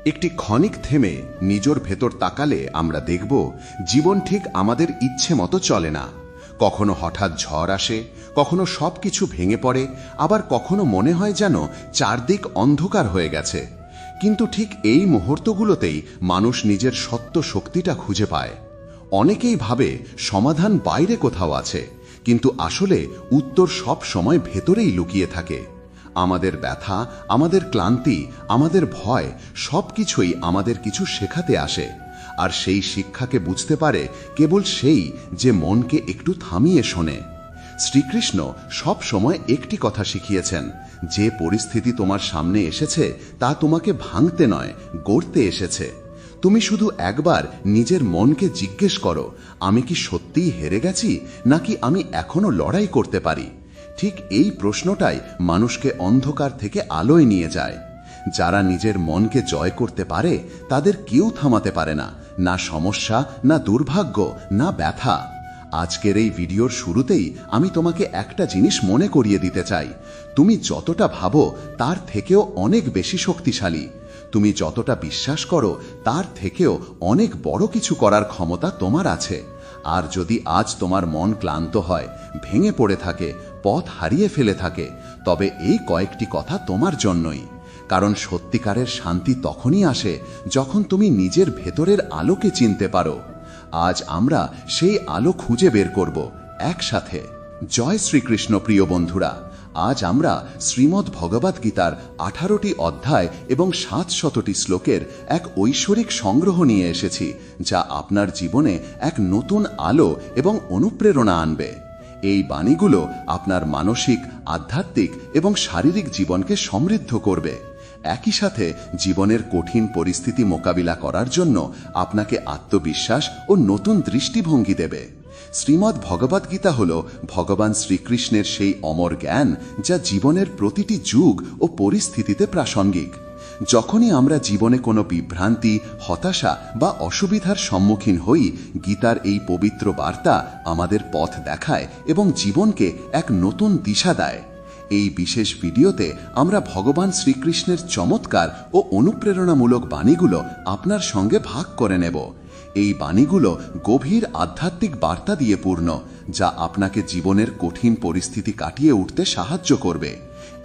একটি ক্ষণিক থেমে নিজের ভেতর তাকালে আমরা দেখব জীবন ঠিক আমাদের ইচ্ছে মতো চলে না। কখনো হঠাৎ ঝড় আসে, কখনো সবকিছু ভেঙে পড়ে, আবার কখনো মনে হয় যেন চারদিক অন্ধকার হয়ে গেছে। কিন্তু ঠিক এই মুহূর্তগুলোতেই মানুষ নিজের সত্য শক্তিটা খুঁজে পায়। অনেকেই ভাবে সমাধান বাইরে কোথাও আছে, কিন্তু আসলে উত্তর সব সময় ভেতরেই লুকিয়ে থাকে। আমাদের ব্যথা, আমাদের ক্লান্তি, আমাদের ভয় সবকিছুই আমাদের কিছু শেখাতে আসে। আর সেই শিক্ষাকে বুঝতে পারে কেবল সেই যে মনকে একটু থামিয়ে শোনে। শ্রীকৃষ্ণ সব সময় একটি কথা শিখিয়েছেন, যে পরিস্থিতি তোমার সামনে এসেছে তা তোমাকে ভাঙতে নয়, গড়তে এসেছে। তুমি শুধু একবার নিজের মনকে জিজ্ঞেস করো, আমি কি সত্যিই হেরে গেছি, নাকি আমি এখনো লড়াই করতে পারি? ঠিক এই প্রশ্নটাই মানুষকে অন্ধকার থেকে আলোয় নিয়ে যায়। যারা নিজের মনকে জয় করতে পারে তাদের কেউ থামাতে পারে না, না সমস্যা, না দুর্ভাগ্য, না ব্যথা। আজকের এই ভিডিওর শুরুতেই আমি তোমাকে একটা জিনিস মনে করিয়ে দিতে চাই, তুমি যতটা ভাবো তার থেকেও অনেক বেশি শক্তিশালী। তুমি যতটা বিশ্বাস করো তার থেকেও অনেক বড় কিছু করার ক্ষমতা তোমার আছে। আর যদি আজ তোমার মন ক্লান্ত হয়, ভেঙে পড়ে থাকে, পথ হারিয়ে ফেলে থাকে, তবে এই কয়েকটি কথা তোমার জন্যই। কারণ সত্যিকারের শান্তি তখনই আসে যখন তুমি নিজের ভেতরের আলোকে চিনতে পারো। আজ আমরা সেই আলো খুঁজে বের করব একসাথে। জয় শ্রীকৃষ্ণ। প্রিয় বন্ধুরা, আজ আমরা শ্রীমদ্ ভগবদ গীতার 18টি অধ্যায় এবং 700টি শ্লোকের এক ঐশ্বরিক সংগ্রহ নিয়ে এসেছি, যা আপনার জীবনে এক নতুন আলো এবং অনুপ্রেরণা আনবে। এই বাণীগুলো আপনার মানসিক, আধ্যাত্মিক এবং শারীরিক জীবনকে সমৃদ্ধ করবে। একই সাথে জীবনের কঠিন পরিস্থিতি মোকাবিলা করার জন্য আপনাকে আত্মবিশ্বাস ও নতুন দৃষ্টিভঙ্গি দেবে। শ্রীমদ্ ভগবদ গীতা হল ভগবান শ্রীকৃষ্ণের সেই অমর জ্ঞান, যা জীবনের প্রতিটি যুগ ও পরিস্থিতিতে প্রাসঙ্গিক। যখনই আমরা জীবনে কোনো বিভ্রান্তি, হতাশা বা অসুবিধার সম্মুখীন হই, গীতার এই পবিত্র বার্তা আমাদের পথ দেখায় এবং জীবনকে এক নতুন দিশা দেয়। এই বিশেষ ভিডিওতে আমরা ভগবান শ্রীকৃষ্ণের চমৎকার ও অনুপ্রেরণামূলক বাণীগুলো আপনার সঙ্গে ভাগ করে নেব। এই বাণীগুলো গভীর আধ্যাত্মিক বার্তা দিয়ে পূর্ণ, যা আপনাকে জীবনের কঠিন পরিস্থিতি কাটিয়ে উঠতে সাহায্য করবে।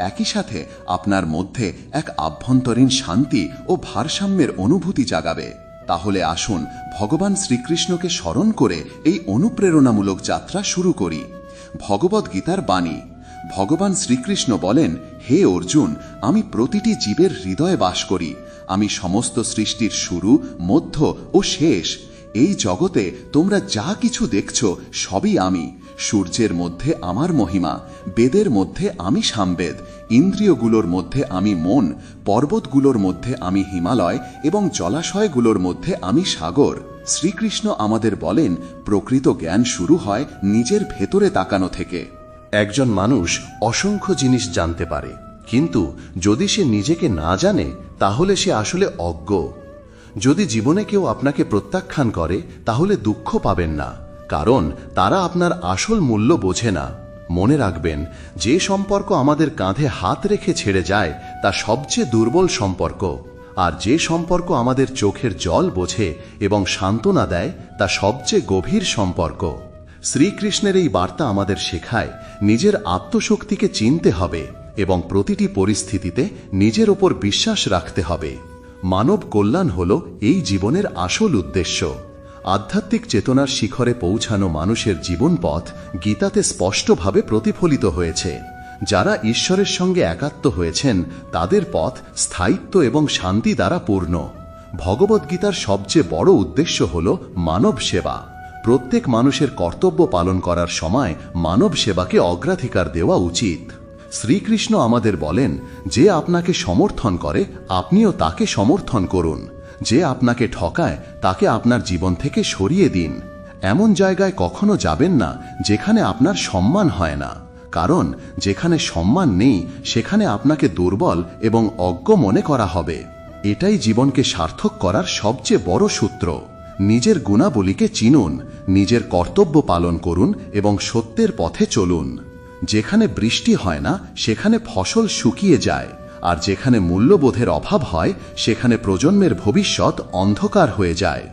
একই সাথে আপনার মধ্যে এক আভ্যন্তরীণ শান্তি ও ভারসাম্যের অনুভূতি জাগাবে। তাহলে আসুন ভগবান শ্রীকৃষ্ণকে স্মরণ করে এই অনুপ্রেরণামূলক যাত্রা শুরু করি। ভগবদ গীতার বাণী। ভগবান শ্রীকৃষ্ণ বলেন, হে অর্জুন, আমি প্রতিটি জীবের হৃদয়ে বাস করি। আমি সমস্ত সৃষ্টির শুরু, মধ্য ও শেষ। এই জগতে তোমরা যা কিছু দেখছো সবই আমি। সূর্যের মধ্যে আমার মহিমা, বেদের মধ্যে আমি সামবেদ, ইন্দ্রিয়গুলোর মধ্যে আমি মন, পর্বতগুলোর মধ্যে আমি হিমালয় এবং জলাশয়গুলোর মধ্যে আমি সাগর। শ্রীকৃষ্ণ আমাদের বলেন, প্রকৃত জ্ঞান শুরু হয় নিজের ভেতরে তাকানো থেকে। একজন মানুষ অসংখ্য জিনিস জানতে পারে, কিন্তু যদি সে নিজেকে না জানে তাহলে সে আসলে অজ্ঞ। যদি জীবনে কেউ আপনাকে প্রত্যাখ্যান করে তাহলে দুঃখ পাবেন না, কারণ তারা আপনার আসল মূল্য বোঝে না। মনে রাখবেন, যে সম্পর্ক আমাদের কাঁধে হাত রেখে ছেড়ে যায় তা সবচেয়ে দুর্বল সম্পর্ক, আর যে সম্পর্ক আমাদের চোখের জল বোঝে এবং সান্ত্বনা দেয় তা সবচেয়ে গভীর সম্পর্ক। শ্রীকৃষ্ণের এই বার্তা আমাদের শেখায় নিজের আত্মশক্তিকে চিনতে হবে এবং প্রতিটি পরিস্থিতিতে নিজের ওপর বিশ্বাস রাখতে হবে। মানব কল্যাণ হল এই জীবনের আসল উদ্দেশ্য। আধ্যাত্মিক চেতনার শিখরে পৌঁছানো মানুষের জীবন পথ গীতাতে স্পষ্টভাবে প্রতিফলিত হয়েছে। যারা ঈশ্বরের সঙ্গে একাত্ম হয়েছেন তাদের পথ স্থায়িত্ব এবং শান্তি দ্বারা পূর্ণ। ভগবদ্গীতার সবচেয়ে বড় উদ্দেশ্য হল মানব সেবা। প্রত্যেক মানুষের কর্তব্য পালন করার সময় মানব সেবাকে অগ্রাধিকার দেওয়া উচিত। শ্রীকৃষ্ণ আমাদের বলেন, যে আপনাকে সমর্থন করে আপনিও তাকে সমর্থন করুন। যে আপনাকে ঠকায় তাকে আপনার জীবন থেকে সরিয়ে দিন। এমন জায়গায় কখনো যাবেন না যেখানে আপনার সম্মান হয় না, কারণ যেখানে সম্মান নেই সেখানে আপনাকে দুর্বল এবং অজ্ঞ মনে করা হবে। এটাই জীবনকে সার্থক করার সবচেয়ে বড় সূত্র। নিজের গুণাবলীকে চিনুন, নিজের কর্তব্য পালন করুন এবং সত্যের পথে চলুন। যেখানে বৃষ্টি হয় না সেখানে ফসল শুকিয়ে যায়, আর যেখানে মূল্যবোধের অভাব হয় সেখানে প্রজন্মের ভবিষ্যৎ অন্ধকার হয়ে যায়।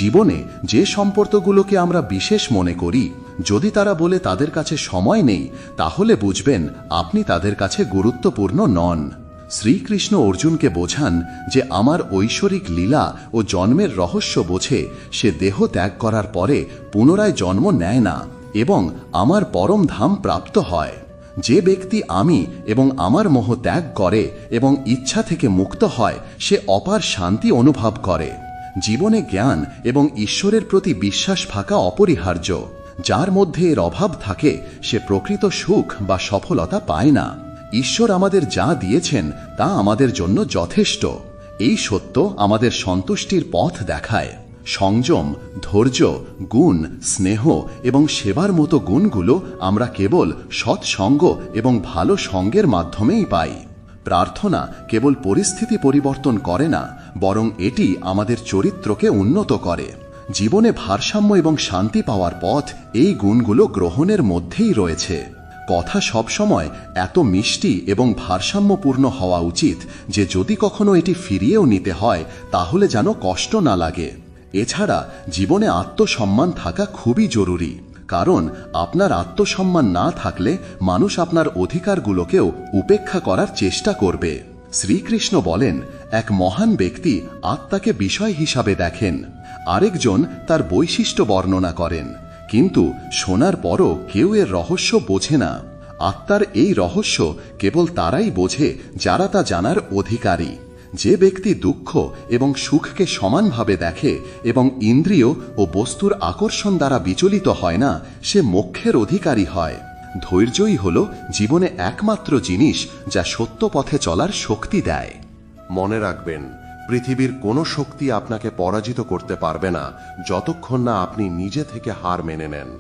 জীবনে যে সম্পর্কগুলোকে আমরা বিশেষ মনে করি, যদি তারা বলে তাদের কাছে সময় নেই, তাহলে বুঝবেন আপনি তাদের কাছে গুরুত্বপূর্ণ নন। শ্রীকৃষ্ণ অর্জুনকে বোঝান যে আমার ঐশ্বরিক লীলা ও জন্মের রহস্য বোঝে সে দেহ ত্যাগ করার পরে পুনরায় জন্ম নেয় না এবং আমার পরম ধাম প্রাপ্ত হয়। যে ব্যক্তি আমি এবং আমার মোহ ত্যাগ করে এবং ইচ্ছা থেকে মুক্ত হয় সে অপার শান্তি অনুভব করে। জীবনে জ্ঞান এবং ঈশ্বরের প্রতি বিশ্বাস থাকা অপরিহার্য। যার মধ্যে এর অভাব থাকে সে প্রকৃত সুখ বা সফলতা পায় না। ঈশ্বর আমাদের যা দিয়েছেন তা আমাদের জন্য যথেষ্ট। এই সত্য আমাদের সন্তুষ্টির পথ দেখায়। সংযম, ধৈর্য, গুণ, স্নেহ এবং সেবার মতো গুণগুলো আমরা কেবল সৎসঙ্গ এবং ভালো সঙ্গের মাধ্যমেই পাই। প্রার্থনা কেবল পরিস্থিতি পরিবর্তন করে না, বরং এটি আমাদের চরিত্রকে উন্নত করে। জীবনে ভারসাম্য এবং শান্তি পাওয়ার পথ এই গুণগুলো গ্রহণের মধ্যেই রয়েছে। কথা সবসময় এত মিষ্টি এবং ভারসাম্যপূর্ণ হওয়া উচিত যে যদি কখনো এটি ফিরিয়েও নিতে হয় তাহলে যেন কষ্ট না লাগে। এছাড়া জীবনে আত্মসম্মান থাকা খুবই জরুরি, কারণ আপনার আত্মসম্মান না থাকলে মানুষ আপনার অধিকারগুলোকেও উপেক্ষা করার চেষ্টা করবে। শ্রীকৃষ্ণ বলেন, এক মহান ব্যক্তি আত্মাকে বিষয় হিসাবে দেখেন, আরেকজন তার বৈশিষ্ট্য বর্ণনা করেন, কিন্তু শোনার পরও কেউ এর রহস্য বোঝে না। আত্মার এই রহস্য কেবল তারাই বোঝে যারা তা জানার অধিকারী। যে ব্যক্তি দুঃখ এবং সুখকে সমানভাবে দেখে এবং ইন্দ্রিয় ও বস্তুর আকর্ষণ দ্বারা বিচলিত হয় না, সে মোক্ষের অধিকারী হয়। ধৈর্যই হল জীবনে একমাত্র জিনিস যা সত্য পথে চলার শক্তি দেয়। মনে রাখবেন, পৃথিবীর কোনো শক্তি আপনাকে পরাজিত করতে পারবে না যতক্ষণ না আপনি নিজে থেকে হার মেনে নেন।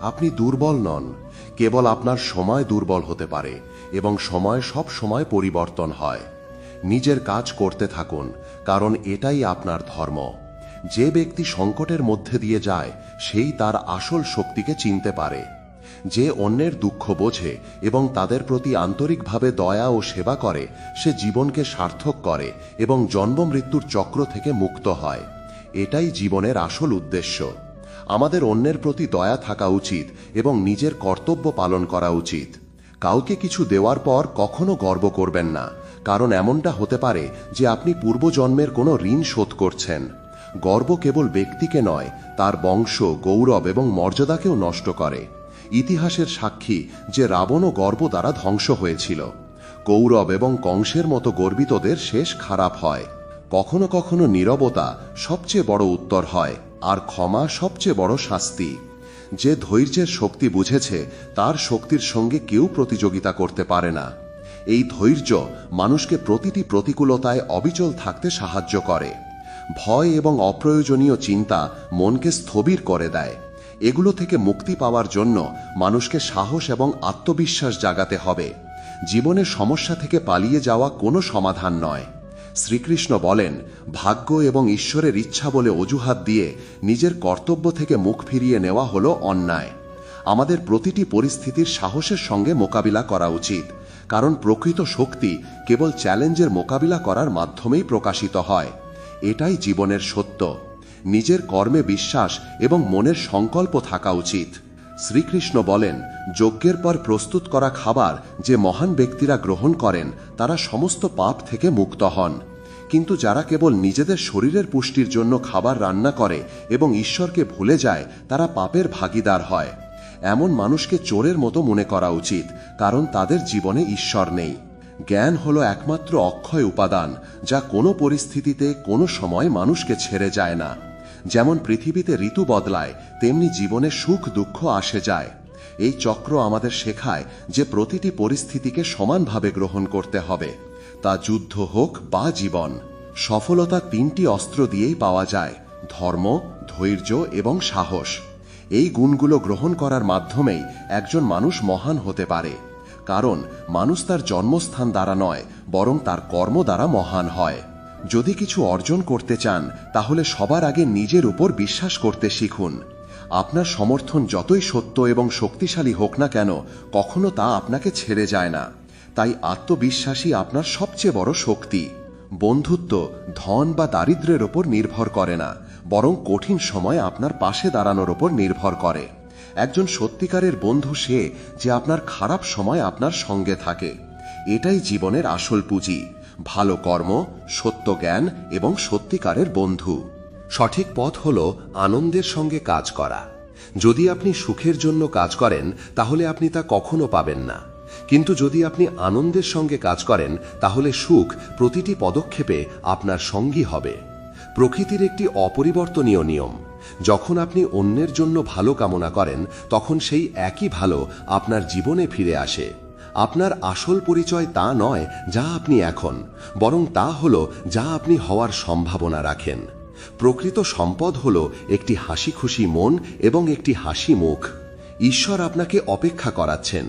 আপনি দুর্বল নন, কেবল আপনার সময় দুর্বল হতে পারে এবং সময় সব সময় পরিবর্তন হয়। নিজের কাজ করতে থাকুন, কারণ এটাই আপনার ধর্ম। যে ব্যক্তি সংকটের মধ্যে দিয়ে যায় সেই তার আসল শক্তিকে চিনতে পারে। যে অন্যের দুঃখ বোঝে এবং তাদের প্রতি আন্তরিকভাবে দয়া ও সেবা করে সে জীবনকে সার্থক করে এবং জন্ম মৃত্যুর চক্র থেকে মুক্ত হয়। এটাই জীবনের আসল উদ্দেশ্য। আমাদের অন্যের প্রতি দয়া থাকা উচিত এবং নিজের কর্তব্য পালন করা উচিত। কাউকে কিছু দেওয়ার পর কখনো গর্ব করবেন না, কারণ এমনটা হতে পারে যে আপনি পূর্বজন্মের কোনো ঋণ শোধ করছেন। গর্ব কেবল ব্যক্তিকে নয়, তার বংশ, গৌরব এবং মর্যাদাকেও নষ্ট করে। ইতিহাসের সাক্ষী যে রাবণও গর্ব দ্বারা ধ্বংস হয়েছিল। কৌরব এবং কংসের মতো গর্বিতদের শেষ খারাপ হয়। কখনো কখনো নীরবতা সবচেয়ে বড় উত্তর হয়, আর ক্ষমা সবচেয়ে বড় শাস্তি। যে ধৈর্যের শক্তি বুঝেছে তার শক্তির সঙ্গে কেউ প্রতিযোগিতা করতে পারে না। এই ধৈর্য মানুষকে প্রতিটি প্রতিকূলতায় অবিচল থাকতে সাহায্য করে। ভয় এবং অপ্রয়োজনীয় চিন্তা মনকে স্থবির করে দেয়। এগুলো থেকে মুক্তি পাওয়ার জন্য মানুষকে সাহস এবং আত্মবিশ্বাস জাগাতে হবে। জীবনের সমস্যা থেকে পালিয়ে যাওয়া কোনো সমাধান নয়। শ্রীকৃষ্ণ বলেন, ভাগ্য এবং ঈশ্বরের ইচ্ছা বলে অজুহাত দিয়ে নিজের কর্তব্য থেকে মুখ ফিরিয়ে নেওয়া হলো অন্যায়। আমাদের প্রতিটি পরিস্থিতির সাহসের সঙ্গে মোকাবিলা করা উচিত, কারণ প্রকৃত শক্তি কেবল চ্যালেঞ্জের মোকাবিলা করার মাধ্যমেই প্রকাশিত হয়। এটাই জীবনের সত্য। নিজের কর্মে বিশ্বাস এবং মনের সংকল্প থাকা উচিত। শ্রীকৃষ্ণ বলেন, যজ্ঞের পর প্রস্তুত করা খাবার যে মহান ব্যক্তিরা গ্রহণ করেন তারা সমস্ত পাপ থেকে মুক্ত হন। কিন্তু যারা কেবল নিজেদের শরীরের পুষ্টির জন্য খাবার রান্না করে এবং ঈশ্বরকে ভুলে যায় তারা পাপের ভাগীদার হয়। এমন মানুষকে চোরের মতো মনে করা উচিত, কারণ তাদের জীবনে ঈশ্বর নেই। জ্ঞান হলো একমাত্র অক্ষয় উপাদান যা কোনো পরিস্থিতিতে কোনো সময় মানুষকে ছেড়ে যায় না। যেমন পৃথিবীতে ঋতু বদলায়, তেমনি জীবনে সুখ দুঃখ আসে যায়। এই চক্র আমাদের শেখায় যে প্রতিটি পরিস্থিতিকে সমানভাবে গ্রহণ করতে হবে, তা যুদ্ধ হোক বা জীবন। সফলতা তিনটি অস্ত্র দিয়েই পাওয়া যায়: ধর্ম, ধৈর্য এবং সাহস। এই গুণগুলো গ্রহণ করার মাধ্যমেই একজন মানুষ মহান হতে পারে, কারণ মানুষ তার জন্মস্থান দ্বারা নয় বরং তার কর্ম দ্বারা মহান হয়। যদি কিছু অর্জন করতে চান তাহলে সবার আগে নিজের উপর বিশ্বাস করতে শিখুন। আপনার সমর্থন যতই সত্য এবং শক্তিশালী হোক না কেন, কখনো তা আপনাকে ছেড়ে যায় না, তাই আত্মবিশ্বাসী আপনার সবচেয়ে বড় শক্তি। বন্ধুত্ব ধন বা দারিদ্র্যের ওপর নির্ভর করে না, বরং কঠিন সময় আপনার পাশে দাঁড়ানোর ওপর নির্ভর করে। একজন সত্যিকারের বন্ধু সে যে আপনার খারাপ সময় আপনার সঙ্গে থাকে। এটাই জীবনের আসল পুঁজি, ভালো কর্ম, সত্য জ্ঞান এবং সত্যিকারের বন্ধু। সঠিক পথ হল আনন্দের সঙ্গে কাজ করা। যদি আপনি সুখের জন্য কাজ করেন তাহলে আপনি তা কখনো পাবেন না, কিন্তু যদি আপনি আনন্দের সঙ্গে কাজ করেন তাহলে সুখ প্রতিটি পদক্ষেপে আপনার সঙ্গী হবে। প্রকৃতির একটি অপরিবর্তনীয় নিয়ম, যখন আপনি অন্যের জন্য ভালো কামনা করেন তখন সেই একই ভালো আপনার জীবনে ফিরে আসে। আপনার আসল পরিচয় তা নয় যা আপনি এখন, বরং তা হল যা আপনি হওয়ার সম্ভাবনা রাখেন। প্রকৃত সম্পদ হল একটি হাসি খুশি মন এবং একটি হাসি মুখ। ঈশ্বর আপনাকে অপেক্ষা করাচ্ছেন।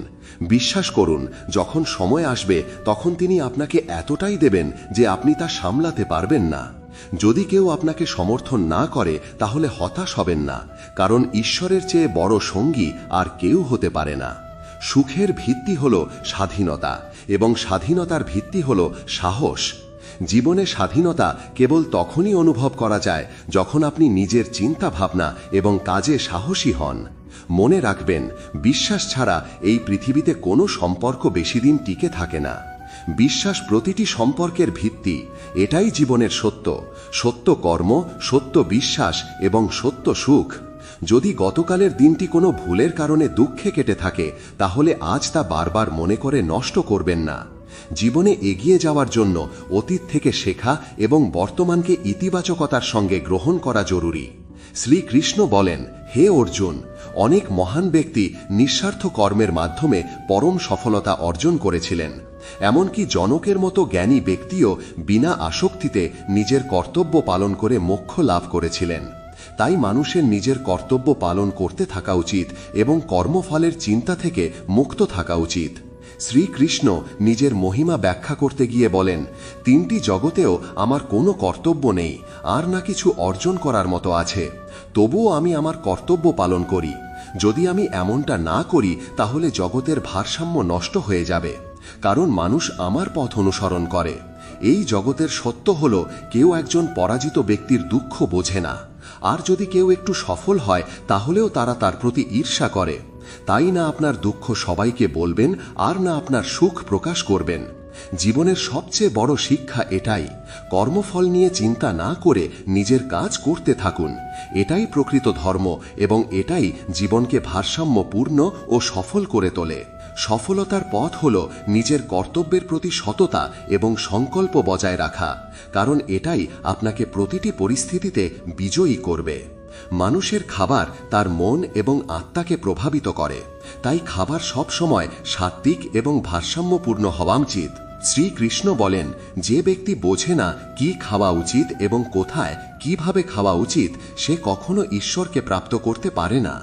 বিশ্বাস করুন, যখন সময় আসবে তখন তিনি আপনাকে এতটাই দেবেন যে আপনি তা সামলাতে পারবেন না। যদি কেউ আপনাকে সমর্থন না করে তাহলে হতাশ হবেন না, কারণ ঈশ্বরের চেয়ে বড় সঙ্গী আর কেউ হতে পারে না। সুখের ভিত্তি হল স্বাধীনতা এবং স্বাধীনতার ভিত্তি হল সাহস। জীবনে স্বাধীনতা কেবল তখনই অনুভব করা যায় যখন আপনি নিজের চিন্তা ভাবনা এবং কাজে সাহসী হন। মনে রাখবেন, বিশ্বাস ছাড়া এই পৃথিবীতে কোনো সম্পর্ক বেশি দিন টিকে থাকে না। বিশ্বাস প্রতিটি সম্পর্কের ভিত্তি। এটাই জীবনের সত্য, সত্য কর্ম, সত্য বিশ্বাস এবং সত্য সুখ। যদি গতকালের দিনটি কোনো ভুলের কারণে দুঃখে কেটে থাকে তাহলে আজ তা বারবার মনে করে নষ্ট করবেন না। জীবনে এগিয়ে যাওয়ার জন্য অতীত থেকে শেখা এবং বর্তমানকে ইতিবাচকতার সঙ্গে গ্রহণ করা জরুরি। শ্রীকৃষ্ণ বলেন, হে অর্জুন, অনেক মহান ব্যক্তি নিঃস্বার্থ কর্মের মাধ্যমে পরম সফলতা অর্জন করেছিলেন। এমনকি জনকের মতো জ্ঞানী ব্যক্তিও বিনা আসক্তিতে নিজের কর্তব্য পালন করে মোক্ষ লাভ করেছিলেন। তাই মানুষের নিজের কর্তব্য পালন করতে থাকা উচিত এবং কর্মফলের চিন্তা থেকে মুক্ত থাকা উচিত। শ্রীকৃষ্ণ নিজের মহিমা ব্যাখ্যা করতে গিয়ে বলেন, তিনটি জগতেও আমার কোনো কর্তব্য নেই, আর না কিছু অর্জন করার মতো আছে, তবুও আমি আমার কর্তব্য পালন করি। যদি আমি এমনটা না করি তাহলে জগতের ভারসাম্য নষ্ট হয়ে যাবে, কারণ মানুষ আমার পথ অনুসরণ করে। এই জগতের সত্য হল, কেউ একজন পরাজিত ব্যক্তির দুঃখ বোঝে না, আর যদি কেউ একটু সফল হয় তাহলেও তারা তার প্রতি ঈর্ষা করে। তাই না আপনার দুঃখ সবাইকে বলবেন, আর না আপনার সুখ প্রকাশ করবেন। জীবনের সবচেয়ে বড় শিক্ষা এটাই, কর্মফল নিয়ে চিন্তা না করে নিজের কাজ করতে থাকুন। এটাই প্রকৃত ধর্ম এবং এটাই জীবনকে ভারসাম্যপূর্ণ ও সফল করে তোলে। সফলতার পথ হল নিজের কর্তব্যের প্রতি সততা এবং সংকল্প বজায় রাখা, কারণ এটাই আপনাকে প্রতিটি পরিস্থিতিতে বিজয়ী করবে। মানুষের খাবার তার মন এবং আত্মাকে প্রভাবিত করে, তাই খাবার সব সময় সাত্ত্বিক এবং ভারসাম্যপূর্ণ হওয়া উচিত। শ্রীকৃষ্ণ বলেন, যে ব্যক্তি বোঝে না কি খাওয়া উচিত এবং কোথায় কিভাবে খাওয়া উচিত, সে কখনো ঈশ্বরকে প্রাপ্ত করতে পারে না।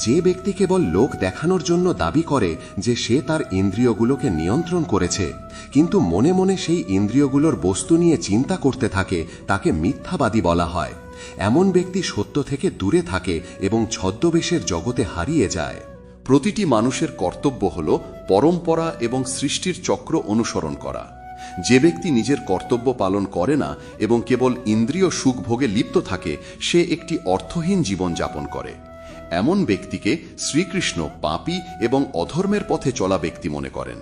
যে ব্যক্তি কেবল লোক দেখানোর জন্য দাবি করে যে সে তার ইন্দ্রিয়গুলোকে নিয়ন্ত্রণ করেছে, কিন্তু মনে মনে সেই ইন্দ্রিয়গুলোর বস্তু নিয়ে চিন্তা করতে থাকে, তাকে মিথ্যাবাদী বলা হয়। এমন ব্যক্তি সত্য থেকে দূরে থাকে এবং ছদ্মবেশের জগতে হারিয়ে যায়। প্রতিটি মানুষের কর্তব্য হল পরম্পরা এবং সৃষ্টির চক্র অনুসরণ করা। যে ব্যক্তি নিজের কর্তব্য পালন করে না এবং কেবল ইন্দ্রিয় সুখ ভোগে লিপ্ত থাকে, সে একটি অর্থহীন জীবন যাপন করে। এমন ব্যক্তিকে শ্রীকৃষ্ণ পাপী এবং অধর্মের পথে চলা ব্যক্তি মনে করেন।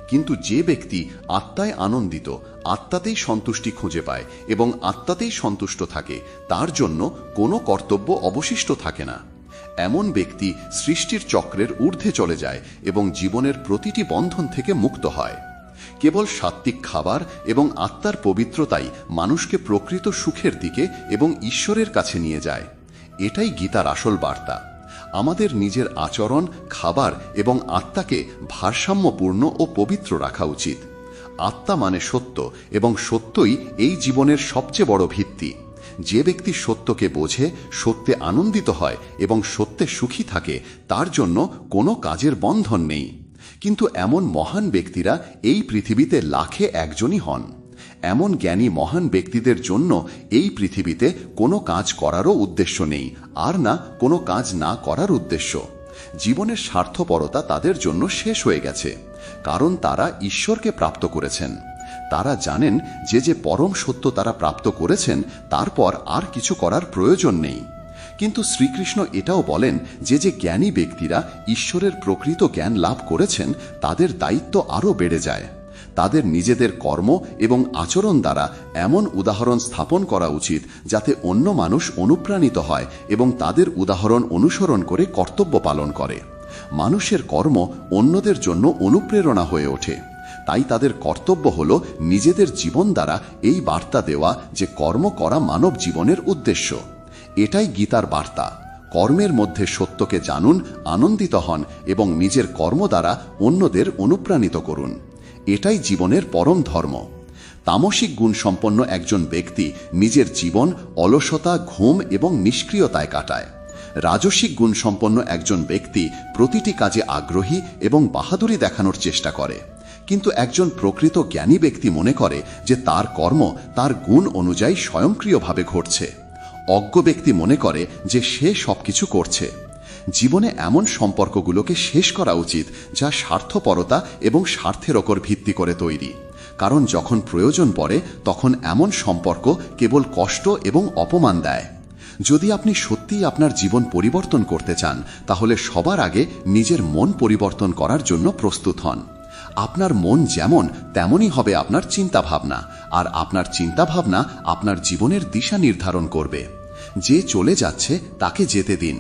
কিন্তু যে ব্যক্তি আত্মায় আনন্দিত, আত্মাতেই সন্তুষ্টি খুঁজে পায় এবং আত্মাতেই সন্তুষ্ট থাকে, তার জন্য কোনো কর্তব্য অবশিষ্ট থাকে না। এমন ব্যক্তি সৃষ্টির চক্রের ঊর্ধ্বে চলে যায় এবং জীবনের প্রতিটি বন্ধন থেকে মুক্ত হয়। কেবল সাত্ত্বিক খাবার এবং আত্মার পবিত্রতাই মানুষকে প্রকৃত সুখের দিকে এবং ঈশ্বরের কাছে নিয়ে যায়। এটাই গীতার আসল বার্তা। আমাদের নিজের আচরণ, খাবার এবং আত্মাকে ভারসাম্যপূর্ণ ও পবিত্র রাখা উচিত। আত্মা মানে সত্য, এবং সত্যই এই জীবনের সবচেয়ে বড় ভিত্তি। যে ব্যক্তি সত্যকে বোঝে, সত্যে আনন্দিত হয় এবং সত্যে সুখী থাকে, তার জন্য কোনো কাজের বন্ধন নেই। কিন্তু এমন মহান ব্যক্তিরা এই পৃথিবীতে লাখে একজনই হন। এমন জ্ঞানী মহান ব্যক্তিদের জন্য এই পৃথিবীতে কোনো কাজ করারও উদ্দেশ্য নেই, আর না কোনো কাজ না করার উদ্দেশ্য। জীবনের স্বার্থপরতা তাদের জন্য শেষ হয়ে গেছে। কারণ তারা ঈশ্বরকে প্রাপ্ত করেছেন। তারা জানেন যে যে পরম সত্য তারা প্রাপ্ত করেছেন তারপর আর কিছু করার প্রয়োজন নেই। কিন্তু শ্রীকৃষ্ণ এটাও বলেন যে যে জ্ঞানী ব্যক্তিরা ঈশ্বরের প্রকৃত জ্ঞান লাভ করেছেন তাদের দায়িত্ব আরও বেড়ে যায়। তাদের নিজেদের কর্ম এবং আচরণ দ্বারা এমন উদাহরণ স্থাপন করা উচিত যাতে অন্য মানুষ অনুপ্রাণিত হয় এবং তাদের উদাহরণ অনুসরণ করে কর্তব্য পালন করে। মানুষের কর্ম অন্যদের জন্য অনুপ্রেরণা হয়ে ওঠে। তাই তাদের কর্তব্য হল নিজেদের জীবন দ্বারা এই বার্তা দেওয়া যে কর্ম করা মানব জীবনের উদ্দেশ্য। এটাই গীতার বার্তা। কর্মের মধ্যে সত্যকে জানুন, আনন্দিত হন এবং নিজের কর্ম দ্বারা অন্যদের অনুপ্রাণিত করুন। এটাই জীবনের পরম ধর্ম। তামসিক গুণসম্পন্ন একজন ব্যক্তি নিজের জীবন অলসতা, ঘুম এবং নিষ্ক্রিয়তায় কাটায়। রাজসিক গুণসম্পন্ন একজন ব্যক্তি প্রতিটি কাজে আগ্রহী এবং বাহাদুরি দেখানোর চেষ্টা করে। কিন্তু একজন প্রকৃত জ্ঞানী ব্যক্তি মনে করে যে তার কর্ম তার গুণ অনুযায়ী স্বয়ংক্রিয়ভাবে ঘটছে। অজ্ঞ ব্যক্তি মনে করে যে সে সবকিছু করছে। জীবনে এমন সম্পর্কগুলোকে শেষ করা উচিত যা স্বার্থপরতা এবং স্বার্থের ওপর ভিত্তি করে তৈরি। কারণ যখন প্রয়োজন পড়ে তখন এমন সম্পর্ক কেবল কষ্ট এবং অপমান দেয়। যদি আপনি সত্যিই আপনার জীবন পরিবর্তন করতে চান তাহলে সবার আগে নিজের মন পরিবর্তন করার জন্য প্রস্তুত হন। আপনার মন যেমন তেমনই হবে আপনার চিন্তাভাবনা, আর আপনার চিন্তাভাবনা আপনার জীবনের দিশা নির্ধারণ করবে। যে চলে যাচ্ছে তাকে যেতে দিন।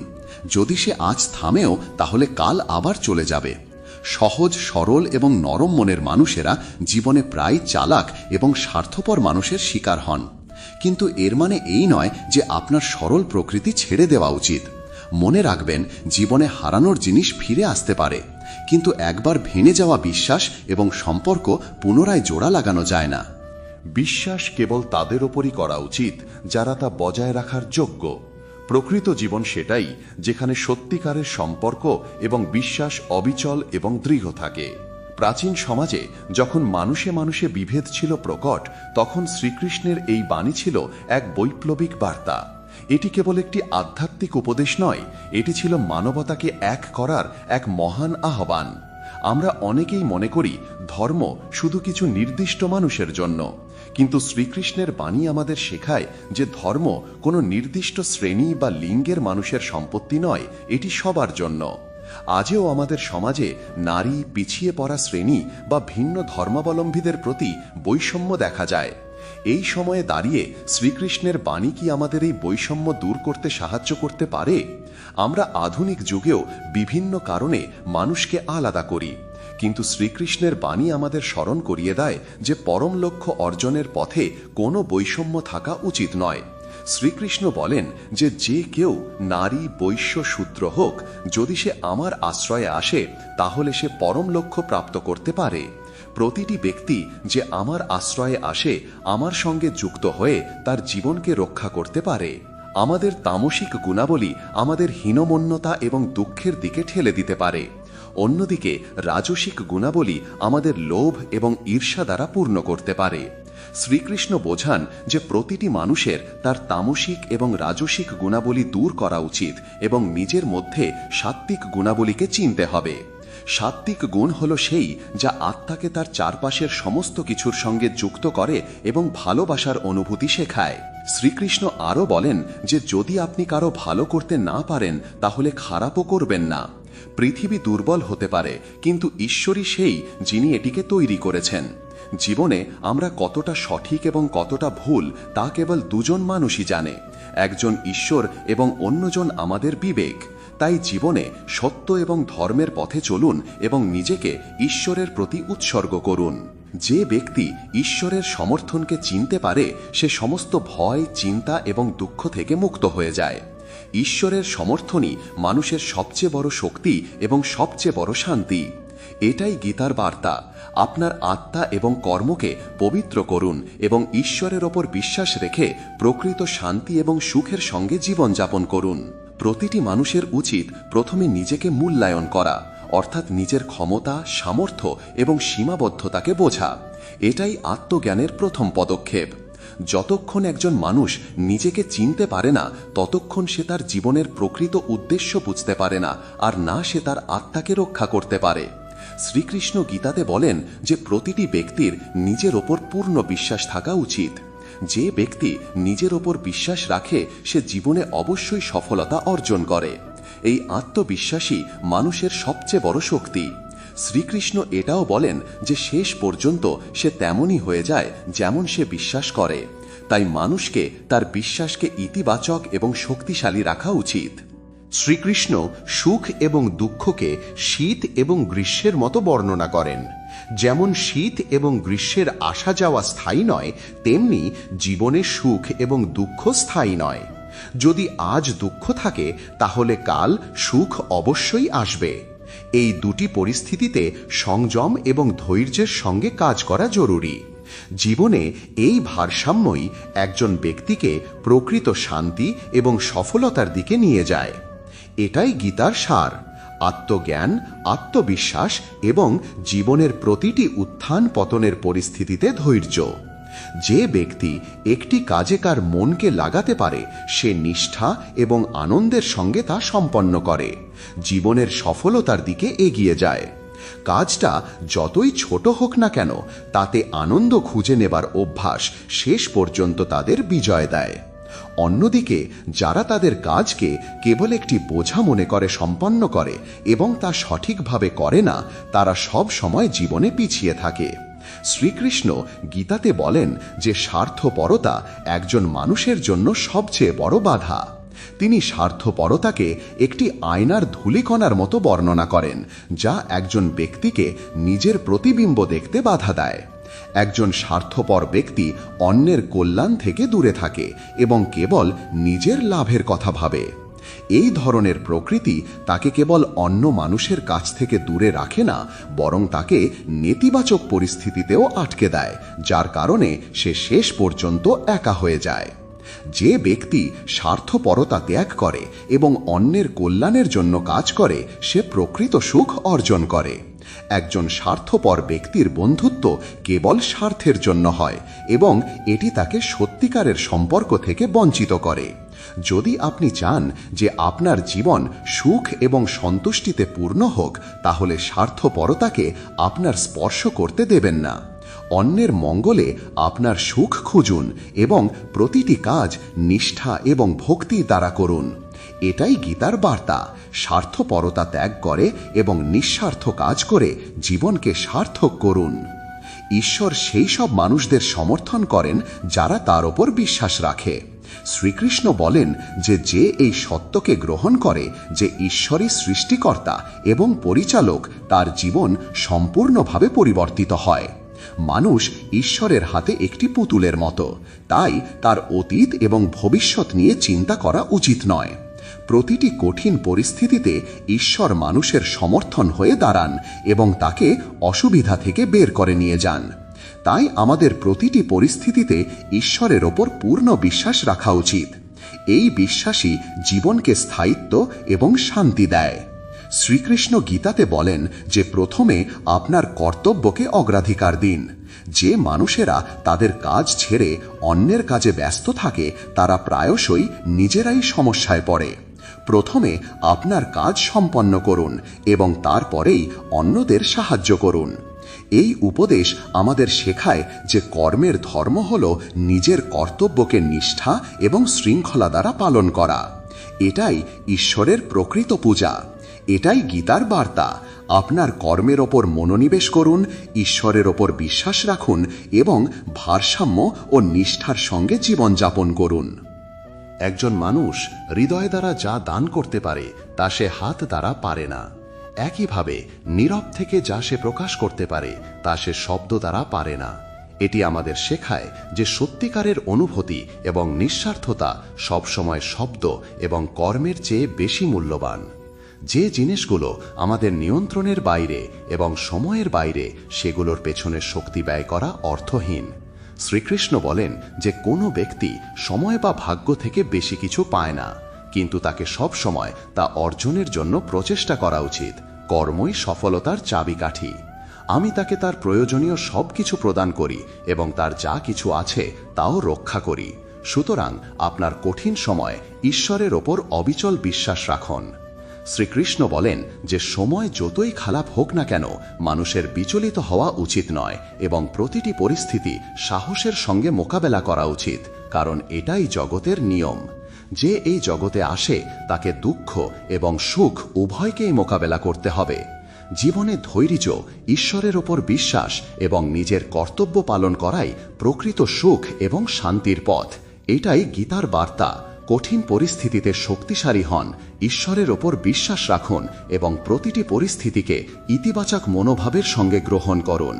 যদি সে আজ থামেও তাহলে কাল আবার চলে যাবে। সহজ, সরল এবং নরম মনের মানুষেরা জীবনে প্রায় চালাক এবং স্বার্থপর মানুষের শিকার হন। কিন্তু এর মানে এই নয় যে আপনার সরল প্রকৃতি ছেড়ে দেওয়া উচিত। মনে রাখবেন, জীবনে হারানোর জিনিস ফিরে আসতে পারে, কিন্তু একবার ভেঙে যাওয়া বিশ্বাস এবং সম্পর্ক পুনরায় জোড়া লাগানো যায় না। বিশ্বাস কেবল তাদের ওপরই করা উচিত যারা তা বজায় রাখার যোগ্য। প্রকৃত জীবন সেটাই যেখানে সত্যিকারের সম্পর্ক এবং বিশ্বাস অবিচল এবং দৃঢ় থাকে। প্রাচীন সমাজে যখন মানুষে মানুষে বিভেদ ছিল প্রকট, তখন শ্রীকৃষ্ণের এই বাণী ছিল এক বৈপ্লবিক বার্তা। এটি কেবল একটি আধ্যাত্মিক উপদেশ নয়, এটি ছিল মানবতাকে এক করার এক মহান আহ্বান। আমরা অনেকেই মনে করি ধর্ম শুধু কিছু নির্দিষ্ট মানুষের জন্য, কিন্তু শ্রীকৃষ্ণের বাণী আমাদের শেখায় যে ধর্ম কোনো নির্দিষ্ট শ্রেণী বা লিঙ্গের মানুষের সম্পত্তি নয়, এটি সবার জন্য। আজও আমাদের সমাজে নারী, পিছিয়ে পড়া শ্রেণী বা ভিন্ন ধর্মাবলম্বীদের প্রতি বৈষম্য দেখা যায়। এই সময়ে দাঁড়িয়ে শ্রীকৃষ্ণের বাণী কি আমাদের এই বৈষম্য দূর করতে সাহায্য করতে পারে? আমরা আধুনিক যুগেও বিভিন্ন কারণে মানুষকে আলাদা করি, কিন্তু শ্রীকৃষ্ণের বাণী আমাদের স্মরণ করিয়ে দেয় যে পরম লক্ষ্য অর্জনের পথে কোনো বৈষম্য থাকা উচিত নয়। শ্রীকৃষ্ণ বলেন যে যে কেউ নারী, বৈশ্য, শূদ্র হোক, যদি সে আমার আশ্রয়ে আসে তাহলে সে পরম লক্ষ্য প্রাপ্ত করতে পারে। প্রতিটি ব্যক্তি যে আমার আশ্রয়ে আসে আমার সঙ্গে যুক্ত হয়ে তার জীবনকে রক্ষা করতে পারে। আমাদের তামসিক গুণাবলী আমাদের হীনমন্যতা এবং দুঃখের দিকে ঠেলে দিতে পারে। অন্যদিকে রাজসিক গুণাবলী আমাদের লোভ এবং ঈর্ষা দ্বারা পূর্ণ করতে পারে। শ্রীকৃষ্ণ বোঝান যে প্রতিটি মানুষের তার তামসিক এবং রাজসিক গুণাবলী দূর করা উচিত এবং নিজের মধ্যে সাত্ত্বিক গুণাবলীকে চিনতে হবে। সাত্ত্বিক গুণ হল সেই যা আত্মাকে তার চারপাশের সমস্ত কিছুর সঙ্গে যুক্ত করে এবং ভালোবাসার অনুভূতি শেখায়। শ্রীকৃষ্ণ আরও বলেন যে যদি আপনি কারো ভালো করতে না পারেন তাহলে খারাপও করবেন না। পৃথিবী দুর্বল হতে পারে, কিন্তু ঈশ্বরই সেই যিনি এটিকে তৈরি করেছেন। জীবনে আমরা কতটা সঠিক এবং কতটা ভুল তা কেবল দুজন মানুষই জানে, একজন ঈশ্বর এবং অন্যজন আমাদের বিবেক। তাই জীবনে সত্য এবং ধর্মের পথে চলুন এবং নিজেকে ঈশ্বরের প্রতি উৎসর্গ করুন। যে ব্যক্তি ঈশ্বরের সমর্থনকে চিনতে পারে সে সমস্ত ভয়, চিন্তা এবং দুঃখ থেকে মুক্ত হয়ে যায়। ঈশ্বরের সমর্থনই মানুষের সবচেয়ে বড় শক্তি এবং সবচেয়ে বড় শান্তি। এটাই গীতার বার্তা। আপনার আত্মা এবং কর্মকে পবিত্র করুন এবং ঈশ্বরের ওপর বিশ্বাস রেখে প্রকৃত শান্তি এবং সুখের সঙ্গে জীবনযাপন করুন। প্রতিটি মানুষের উচিত প্রথমে নিজেকে মূল্যায়ন করা, অর্থাৎ নিজের ক্ষমতা, সামর্থ্য এবং সীমাবদ্ধতাকে বোঝা। এটাই আত্মজ্ঞানের প্রথম পদক্ষেপ। যতক্ষণ একজন মানুষ নিজেকে চিনতে পারে না ততক্ষণ সে তার জীবনের প্রকৃত উদ্দেশ্য বুঝতে পারে না, আর না সে তার আত্মাকে রক্ষা করতে পারে। শ্রীকৃষ্ণ গীতাতে বলেন যে প্রতিটি ব্যক্তির নিজের ওপর পূর্ণ বিশ্বাস থাকা উচিত। যে ব্যক্তি নিজের ওপর বিশ্বাস রাখে সে জীবনে অবশ্যই সফলতা অর্জন করে। এই আত্মবিশ্বাসই মানুষের সবচেয়ে বড় শক্তি। শ্রীকৃষ্ণ এটাও বলেন যে শেষ পর্যন্ত সে তেমনই হয়ে যায় যেমন সে বিশ্বাস করে। তাই মানুষকে তার বিশ্বাসকে ইতিবাচক এবং শক্তিশালী রাখা উচিত। শ্রীকৃষ্ণ সুখ এবং দুঃখকে শীত এবং গ্রীষ্মের মতো বর্ণনা করেন। যেমন শীত এবং গ্রীষ্মের আসা যাওয়া স্থায়ী নয়, তেমনি জীবনে সুখ এবং দুঃখ স্থায়ী নয়। যদি আজ দুঃখ থাকে তাহলে কাল সুখ অবশ্যই আসবে। এই দুটি পরিস্থিতিতে সংযম এবং ধৈর্যের সঙ্গে কাজ করা জরুরি। জীবনে এই ভারসাম্যই একজন ব্যক্তিকে প্রকৃত শান্তি এবং সফলতার দিকে নিয়ে যায়। এটাই গীতার সার: আত্মজ্ঞান, আত্মবিশ্বাস এবং জীবনের প্রতিটি উত্থান পতনের পরিস্থিতিতে ধৈর্য। যে ব্যক্তি একটি কাজে কার মনকে লাগাতে পারে সে নিষ্ঠা এবং আনন্দের সঙ্গে তা সম্পন্ন করে, জীবনের সফলতার দিকে এগিয়ে যায়। কাজটা যতই ছোট হোক না কেন, তাতে আনন্দ খুঁজে নেবার অভ্যাস শেষ পর্যন্ত তাদের বিজয় দেয়। অন্যদিকে যারা তাদের কাজকে কেবল একটি বোঝা মনে করে সম্পন্ন করে এবং তা সঠিকভাবে করে না, তারা সব সময় জীবনে পিছিয়ে থাকে। শ্রীকৃষ্ণ গীতাতে বলেন যে স্বার্থপরতা একজন মানুষের জন্য সবচেয়ে বড় বাধা। তিনি স্বার্থপরতাকে একটি আয়নার ধূলিকণার মতো বর্ণনা করেন, যা একজন ব্যক্তিকে নিজের প্রতিবিম্ব দেখতে বাধা দেয়। একজন স্বার্থপর ব্যক্তি অন্যের কল্যাণ থেকে দূরে থাকে এবং কেবল নিজের লাভের কথা ভাবে। এই ধরনের প্রকৃতি তাকে কেবল অন্য মানুষের কাছ থেকে দূরে রাখে না, বরং তাকে নেতিবাচক পরিস্থিতিতেও আটকে দেয়, যার কারণে সে শেষ পর্যন্ত একা হয়ে যায়। যে ব্যক্তি স্বার্থপরতা ত্যাগ করে এবং অন্যের কল্যাণের জন্য কাজ করে সে প্রকৃত সুখ অর্জন করে। একজন স্বার্থপর ব্যক্তির বন্ধুত্ব কেবল স্বার্থের জন্য হয় এবং এটি তাকে সত্যিকারের সম্পর্ক থেকে বঞ্চিত করে। যদি আপনি চান যে আপনার জীবন সুখ এবং সন্তুষ্টিতে পূর্ণ হোক, তাহলে স্বার্থপরতাকে আপনার স্পর্শ করতে দেবেন না। অন্যের মঙ্গলে আপনার সুখ খুঁজুন এবং প্রতিটি কাজ নিষ্ঠা এবং ভক্তি দ্বারা করুন। এটাই গীতার বার্তা: স্বার্থপরতা ত্যাগ করে এবং নিঃস্বার্থ কাজ করে জীবনকে সার্থক করুন। ঈশ্বর সেই সব মানুষদের সমর্থন করেন যারা তার ওপর বিশ্বাস রাখে। শ্রীকৃষ্ণ বলেন যে এই সত্যকে গ্রহণ করে যে ঈশ্বরই সৃষ্টিকর্তা এবং পরিচালক, তার জীবন সম্পূর্ণভাবে পরিবর্তিত হয়। মানুষ ঈশ্বরের হাতে একটি পুতুলের মতো, তাই তার অতীত এবং ভবিষ্যৎ নিয়ে চিন্তা করা উচিত নয়। প্রতিটি কঠিন পরিস্থিতিতে ঈশ্বর মানুষের সমর্থন হয়ে দাঁড়ান এবং তাকে অসুবিধা থেকে বের করে নিয়ে যান। তাই আমাদের প্রতিটি পরিস্থিতিতে ঈশ্বরের ওপর পূর্ণ বিশ্বাস রাখা উচিত। এই বিশ্বাসই জীবনকে স্থায়িত্ব এবং শান্তি দেয়। শ্রীকৃষ্ণ গীতাতে বলেন যে প্রথমে আপনার কর্তব্যকে অগ্রাধিকার দিন। যে মানুষেরা তাদের কাজ ছেড়ে অন্যের কাজে ব্যস্ত থাকে তারা প্রায়শই নিজেরাই সমস্যায় পড়ে। প্রথমে আপনার কাজ সম্পন্ন করুন এবং তারপরেই অন্যদের সাহায্য করুন। এই উপদেশ আমাদের শেখায় যে কর্মের ধর্ম হল নিজের কর্তব্যকে নিষ্ঠা এবং শৃঙ্খলা দ্বারা পালন করা। এটাই ঈশ্বরের প্রকৃত পূজা। এটাই গীতার বার্তা: আপনার কর্মের ওপর মনোনিবেশ করুন, ঈশ্বরের ওপর বিশ্বাস রাখুন এবং ভারসাম্য ও নিষ্ঠার সঙ্গে জীবনযাপন করুন। একজন মানুষ হৃদয় দ্বারা যা দান করতে পারে তা সে হাত দ্বারা পারে না। একইভাবে নীরব থেকে যা সে প্রকাশ করতে পারে তা সে শব্দ দ্বারা পারে না। এটি আমাদের শেখায় যে সত্যিকারের অনুভূতি এবং নিঃস্বার্থতা সবসময় শব্দ এবং কর্মের চেয়ে বেশি মূল্যবান। যে জিনিসগুলো আমাদের নিয়ন্ত্রণের বাইরে এবং সময়ের বাইরে, সেগুলোর পেছনে শক্তি ব্যয় করা অর্থহীন। শ্রীকৃষ্ণ বলেন যে কোনো ব্যক্তি সময় বা ভাগ্য থেকে বেশি কিছু পায় না, কিন্তু তাকে সব সময় তা অর্জনের জন্য প্রচেষ্টা করা উচিত। কর্মই সফলতার চাবিকাঠি। আমি তাকে তার প্রয়োজনীয় সবকিছু প্রদান করি এবং তার যা কিছু আছে তাও রক্ষা করি। সুতরাং আপনার কঠিন সময় ঈশ্বরের ওপর অবিচল বিশ্বাস রাখুন। শ্রীকৃষ্ণ বলেন যে সময় যতই খারাপ হোক না কেন মানুষের বিচলিত হওয়া উচিত নয় এবং প্রতিটি পরিস্থিতি সাহসের সঙ্গে মোকাবেলা করা উচিত, কারণ এটাই জগতের নিয়ম। যে এই জগতে আসে তাকে দুঃখ এবং সুখ উভয়কেই মোকাবেলা করতে হবে। জীবনে ধৈর্য, ঈশ্বরের ওপর বিশ্বাস এবং নিজের কর্তব্য পালন করাই প্রকৃত সুখ এবং শান্তির পথ। এটাই গীতার বার্তা। কঠিন পরিস্থিতিতে শক্তিশালী হন, ঈশ্বরের ওপর বিশ্বাস রাখুন এবং প্রতিটি পরিস্থিতিকে ইতিবাচক মনোভাবের সঙ্গে গ্রহণ করুন।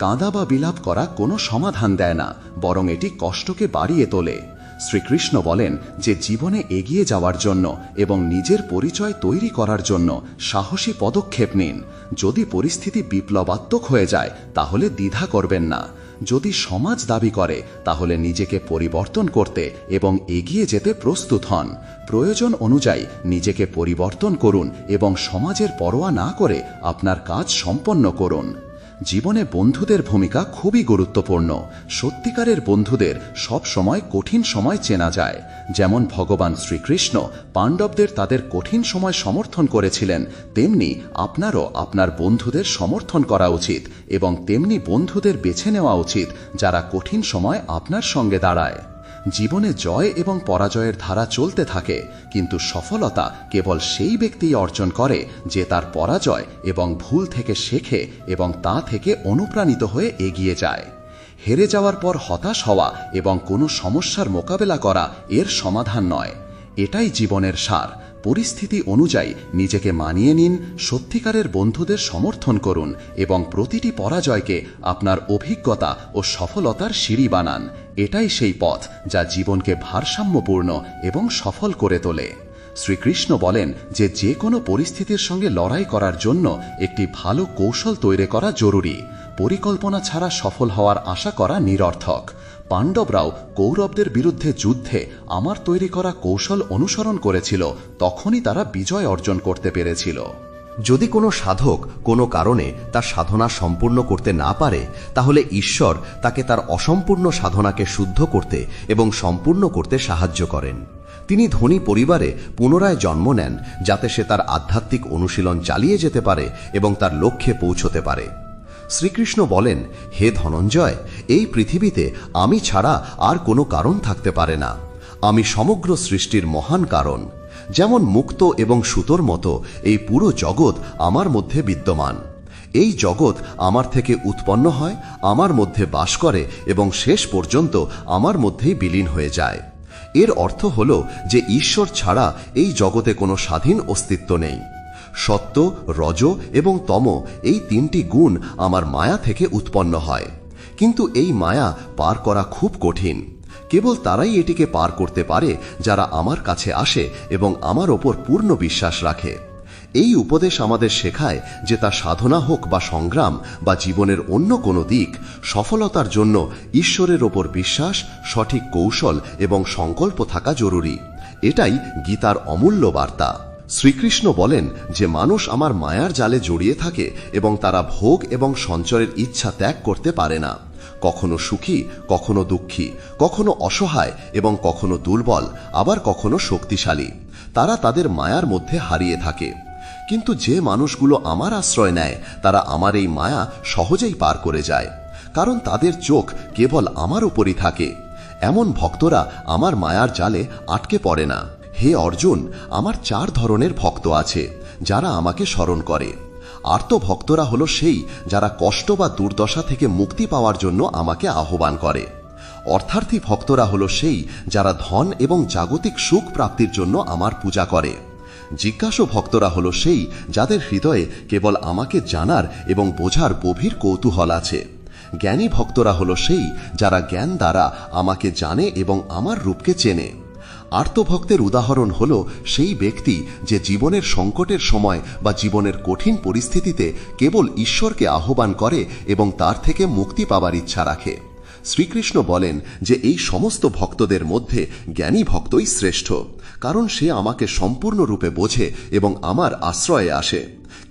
কাঁদা বা বিলাপ করা কোনো সমাধান দেয় না, বরং এটি কষ্টকে বাড়িয়ে তোলে। শ্রীকৃষ্ণ বলেন যে জীবনে এগিয়ে যাওয়ার জন্য এবং নিজের পরিচয় তৈরি করার জন্য সাহসী পদক্ষেপ নিন। যদি পরিস্থিতি বিপ্লবাত্মক হয়ে যায় তাহলে দ্বিধা করবেন না। যদি সমাজ দাবি করে তাহলে নিজেকে পরিবর্তন করতে এবং এগিয়ে যেতে প্রস্তুত হন। প্রয়োজন অনুযায়ী নিজেকে পরিবর্তন করুন এবং সমাজের পরোয়া না করে আপনার কাজ সম্পন্ন করুন। জীবনে বন্ধুদের ভূমিকা খুবই গুরুত্বপূর্ণ। সত্যিকারের বন্ধুদের সব সময় কঠিন সময় চেনা যায়। যেমন ভগবান শ্রীকৃষ্ণ পাণ্ডবদের তাদের কঠিন সময় সমর্থন করেছিলেন, তেমনি আপনারও আপনার বন্ধুদের সমর্থন করা উচিত এবং তেমনি বন্ধুদের বেছে নেওয়া উচিত যারা কঠিন সময় আপনার সঙ্গে দাঁড়ায়। জীবনে জয় এবং পরাজয়ের ধারা চলতে থাকে, কিন্তু সফলতা কেবল সেই ব্যক্তি অর্জন করে যে তার পরাজয় এবং ভুল থেকে শেখে এবং তা থেকে অনুপ্রাণিত হয়ে এগিয়ে যায়। হেরে যাওয়ার পর হতাশ হওয়া এবং কোনো সমস্যার মোকাবেলা করা এর সমাধান নয়। এটাই জীবনের সার। পরিস্থিতি অনুযায়ী নিজেকে মানিয়ে নিন, সত্যিকারের বন্ধুদের সমর্থন করুন এবং প্রতিটি পরাজয়কে আপনার অভিজ্ঞতা ও সফলতার সিঁড়ি বানান। এটাই সেই পথ যা জীবনকে ভারসাম্যপূর্ণ এবং সফল করে তোলে। শ্রীকৃষ্ণ বলেন যে কোনো পরিস্থিতির সঙ্গে লড়াই করার জন্য একটি ভালো কৌশল তৈরি করা জরুরি। পরিকল্পনা ছাড়া সফল হওয়ার আশা করা নিরর্থক। পাণ্ডবরাও কৌরবদের বিরুদ্ধে যুদ্ধে আমার তৈরি করা কৌশল অনুসরণ করেছিল, তখনই তারা বিজয় অর্জন করতে পেরেছিল। যদি কোনো সাধক কোনো কারণে তার সাধনা সম্পূর্ণ করতে না পারে, তাহলে ঈশ্বর তাকে তার অসম্পূর্ণ সাধনাকে শুদ্ধ করতে এবং সম্পূর্ণ করতে সাহায্য করেন। তিনি ধনী পরিবারে পুনরায় জন্ম নেন, যাতে সে তার আধ্যাত্মিক অনুশীলন চালিয়ে যেতে পারে এবং তার লক্ষ্যে পৌঁছতে পারে। শ্রীকৃষ্ণ বলেন, হে ধনঞ্জয়, এই পৃথিবীতে আমি ছাড়া আর কোনো কারণ থাকতে পারে না। আমি সমগ্র সৃষ্টির মহান কারণ। যেমন মুক্ত এবং সুতোর মতো এই পুরো জগৎ আমার মধ্যে বিদ্যমান। এই জগৎ আমার থেকে উৎপন্ন হয়, আমার মধ্যে বাস করে এবং শেষ পর্যন্ত আমার মধ্যেই বিলীন হয়ে যায়। এর অর্থ হল যে ঈশ্বর ছাড়া এই জগতে কোনো স্বাধীন অস্তিত্ব নেই। সত্য, রজ এবং তম এই তিনটি গুণ আমার মায়া থেকে উৎপন্ন হয়, কিন্তু এই মায়া পার করা খুব কঠিন। কেবল তারাই এটিকে পার করতে পারে যারা আমার কাছে আসে এবং আমার ওপর পূর্ণ বিশ্বাস রাখে। এই উপদেশ আমাদের শেখায় যে তা সাধনা হোক বা সংগ্রাম বা জীবনের অন্য কোনো দিক, সফলতার জন্য ঈশ্বরের ওপর বিশ্বাস, সঠিক কৌশল এবং সংকল্প থাকা জরুরি। এটাই গীতার অমূল্য বার্তা। শ্রীকৃষ্ণ বলেন যে মানুষ আমার মায়ার জালে জড়িয়ে থাকে এবং তারা ভোগ এবং সঞ্চয়ের ইচ্ছা ত্যাগ করতে পারে না। কখনো সুখী, কখনো দুঃখী, কখনো অসহায় এবং কখনো দুর্বল, আবার কখনো শক্তিশালী। তারা তাদের মায়ার মধ্যে হারিয়ে থাকে। কিন্তু যে মানুষগুলো আমার আশ্রয় নেয় তারা আমার এই মায়া সহজেই পার করে যায়, কারণ তাদের চোখ কেবল আমার উপরই থাকে। এমন ভক্তরা আমার মায়ার জালে আটকে পড়ে না। হে অর্জুন, আমার 4 ধরনের ভক্ত আছে যারা আমাকে স্মরণ করে। আর্ত ভক্তরা হলো সেই যারা কষ্ট বা দুর্দশা থেকে মুক্তি পাওয়ার জন্য আমাকে আহ্বান করে। অর্থার্থী ভক্তরা হলো সেই যারা ধন এবং জাগতিক সুখ প্রাপ্তির জন্য আমার পূজা করে। জিজ্ঞাসু ভক্তরা হলো সেই যাদের হৃদয়ে কেবল আমাকে জানার এবং বোঝার গভীর কৌতূহল আছে। জ্ঞানী ভক্তরা হলো সেই যারা জ্ঞান দ্বারা আমাকে জানে এবং আমার রূপকে চেনে। আর্তভক্তের উদাহরণ হল সেই ব্যক্তি যে জীবনের সংকটের সময় বা জীবনের কঠিন পরিস্থিতিতে কেবল ঈশ্বরকে আহ্বান করে এবং তার থেকে মুক্তি পাবার ইচ্ছা রাখে। শ্রীকৃষ্ণ বলেন যে এই সমস্ত ভক্তদের মধ্যে জ্ঞানী ভক্তই শ্রেষ্ঠ, কারণ সে আমাকে সম্পূর্ণরূপে বোঝে এবং আমার আশ্রয়ে আসে।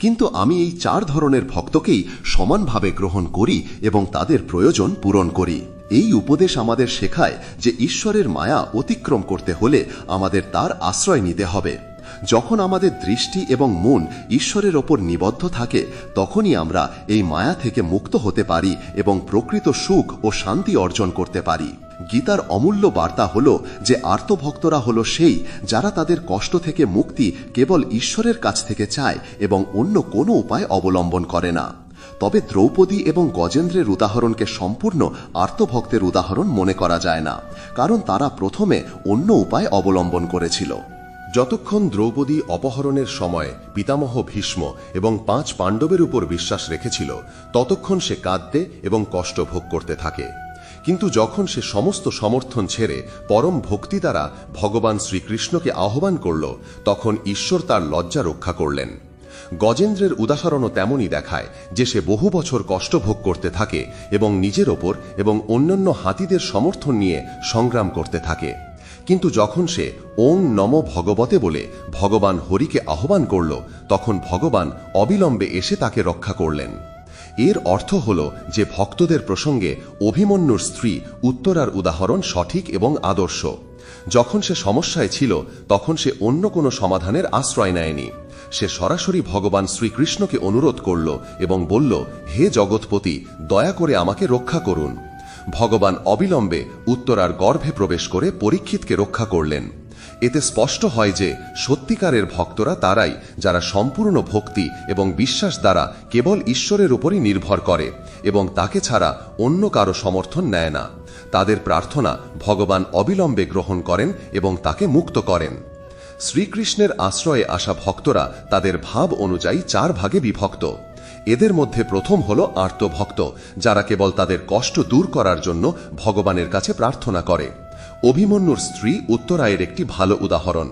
কিন্তু আমি এই 4 ধরনের ভক্তকেই সমানভাবে গ্রহণ করি এবং তাদের প্রয়োজন পূরণ করি। এই উপদেশ আমাদের শেখায় যে ঈশ্বরের মায়া অতিক্রম করতে হলে আমাদের তার আশ্রয় নিতে হবে। যখন আমাদের দৃষ্টি এবং মন ঈশ্বরের ওপর নিবদ্ধ থাকে, তখনই আমরা এই মায়া থেকে মুক্ত হতে পারি এবং প্রকৃত সুখ ও শান্তি অর্জন করতে পারি। গীতার অমূল্য বার্তা হল যে আর্তভক্তরা হল সেই যারা তাদের কষ্ট থেকে মুক্তি কেবল ঈশ্বরের কাছ থেকে চায় এবং অন্য কোনো উপায় অবলম্বন করে না। তবে দ্রৌপদী এবং গজেন্দ্রের উদাহরণকে সম্পূর্ণ আর্তভক্তের উদাহরণ মনে করা যায় না, কারণ তারা প্রথমে অন্য উপায় অবলম্বন করেছিল। যতক্ষণ দ্রৌপদী অপহরণের সময় পিতামহ ভীষ্ম এবং 5 পাণ্ডবের উপর বিশ্বাস রেখেছিল, ততক্ষণ সে কাঁদতে এবং কষ্ট ভোগ করতে থাকে। কিন্তু যখন সে সমস্ত সমর্থন ছেড়ে পরম ভক্তি দ্বারা ভগবান শ্রীকৃষ্ণকে আহ্বান করল, তখন ঈশ্বর তার লজ্জা রক্ষা করলেন। গজেন্দ্রের উদাহরণও তেমনই দেখায় যে সে বহু বছর কষ্ট ভোগ করতে থাকে এবং নিজের ওপর এবং অন্যান্য হাতিদের সমর্থন নিয়ে সংগ্রাম করতে থাকে। কিন্তু যখন সে ওং নম ভগবতে বলে ভগবান হরিকে আহ্বান করল, তখন ভগবান অবিলম্বে এসে তাকে রক্ষা করলেন। এর অর্থ হল যে ভক্তদের প্রসঙ্গে অভিমন্যুর স্ত্রী উত্তরার উদাহরণ সঠিক এবং আদর্শ। যখন সে সমস্যায় ছিল, তখন সে অন্য কোনো সমাধানের আশ্রয় নেয়নি। সে সরাসরি ভগবান শ্রীকৃষ্ণকে অনুরোধ করল এবং বলল, হে জগৎপতি, দয়া করে আমাকে রক্ষা করুন। ভগবান অবিলম্বে উত্তরার গর্ভে প্রবেশ করে পরীক্ষিতকে রক্ষা করলেন। এতে স্পষ্ট হয় যে সত্যিকারের ভক্তরা তারাই যারা সম্পূর্ণ ভক্তি এবং বিশ্বাস দ্বারা কেবল ঈশ্বরের উপরই নির্ভর করে এবং তাকে ছাড়া অন্য কারো সমর্থন নেয় না। তাদের প্রার্থনা ভগবান অবিলম্বে গ্রহণ করেন এবং তাকে মুক্ত করেন। শ্রীকৃষ্ণের আশ্রয়ে আসা ভক্তরা তাদের ভাব অনুযায়ী 4 ভাগে বিভক্ত। এদের মধ্যে প্রথম হল আর্তভক্ত, যারা কেবল তাদের কষ্ট দূর করার জন্য ভগবানের কাছে প্রার্থনা করে। অভিমন্যুর স্ত্রী উত্তরায়ের একটি ভালো উদাহরণ।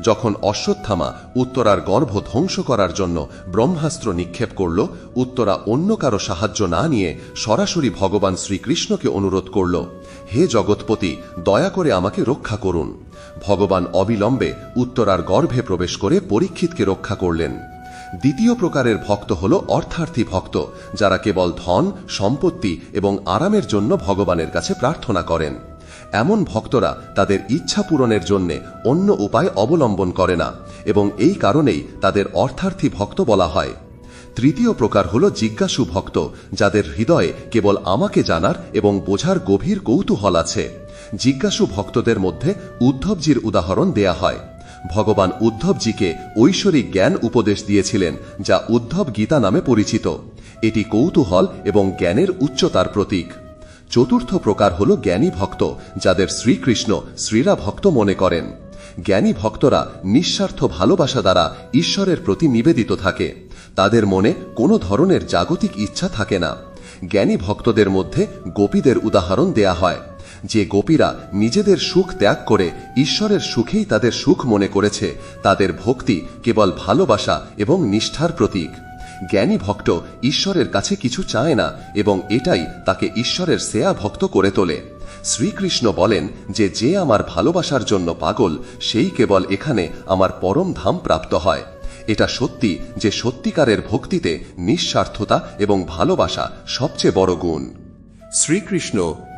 যখন অশ্বত্থামা উত্তরার গর্ভ ধ্বংস করার জন্য ব্রহ্মাস্ত্র নিক্ষেপ করল, উত্তরা অন্য কারো সাহায্য না নিয়ে সরাসরি ভগবান শ্রীকৃষ্ণকে অনুরোধ করল, হে জগৎপতি, দয়া করে আমাকে রক্ষা করুন। ভগবান অবিলম্বে উত্তরার গর্ভে প্রবেশ করে পরীক্ষিতকে রক্ষা করলেন। দ্বিতীয় প্রকারের ভক্ত হল অর্থার্থী ভক্ত, যারা কেবল ধন, সম্পত্তি এবং আরামের জন্য ভগবানের কাছে প্রার্থনা করেন। এমন ভক্তরা তাদের ইচ্ছা পূরণের জন্য অন্য উপায় অবলম্বন করে না এবং এই কারণেই তাদের অর্থার্থী ভক্ত বলা হয়। তৃতীয় প্রকার হল জিজ্ঞাসু ভক্ত, যাদের হৃদয়ে কেবল আমাকে জানার এবং বোঝার গভীর কৌতূহল আছে। জিজ্ঞাসু ভক্তদের মধ্যে উদ্ধবজির উদাহরণ দেয়া হয়। ভগবান উদ্ধবজিকে ঐশ্বরিক জ্ঞান উপদেশ দিয়েছিলেন, যা উদ্ধব গীতা নামে পরিচিত। এটি কৌতূহল এবং জ্ঞানের উচ্চতার প্রতীক। চতুর্থ প্রকার হল জ্ঞানী ভক্ত, যাদের শ্রীকৃষ্ণ শ্রীরা ভক্ত মনে করেন। জ্ঞানী ভক্তরা নিঃস্বার্থ ভালোবাসা দ্বারা ঈশ্বরের প্রতি নিবেদিত থাকে। তাদের মনে কোনো ধরনের জাগতিক ইচ্ছা থাকে না। জ্ঞানী ভক্তদের মধ্যে গোপীদের উদাহরণ দেয়া হয়। যে গোপীরা নিজেদের সুখ ত্যাগ করে ঈশ্বরের সুখেই তাদের সুখ মনে করেছে, তাদের ভক্তি কেবল ভালোবাসা এবং নিষ্ঠার প্রতীক। জ্ঞানী ভক্ত ঈশ্বরের কাছে কিছু চায় না এবং এটাই তাকে ঈশ্বরের সেয়া ভক্ত করে তোলে। শ্রীকৃষ্ণ বলেন যে যে আমার ভালোবাসার জন্য পাগল, সেই কেবল এখানে আমার পরম ধাম প্রাপ্ত হয়। এটা সত্যি যে সত্যিকারের ভক্তিতে নিঃস্বার্থতা এবং ভালোবাসা সবচেয়ে বড় গুণ। শ্রীকৃষ্ণ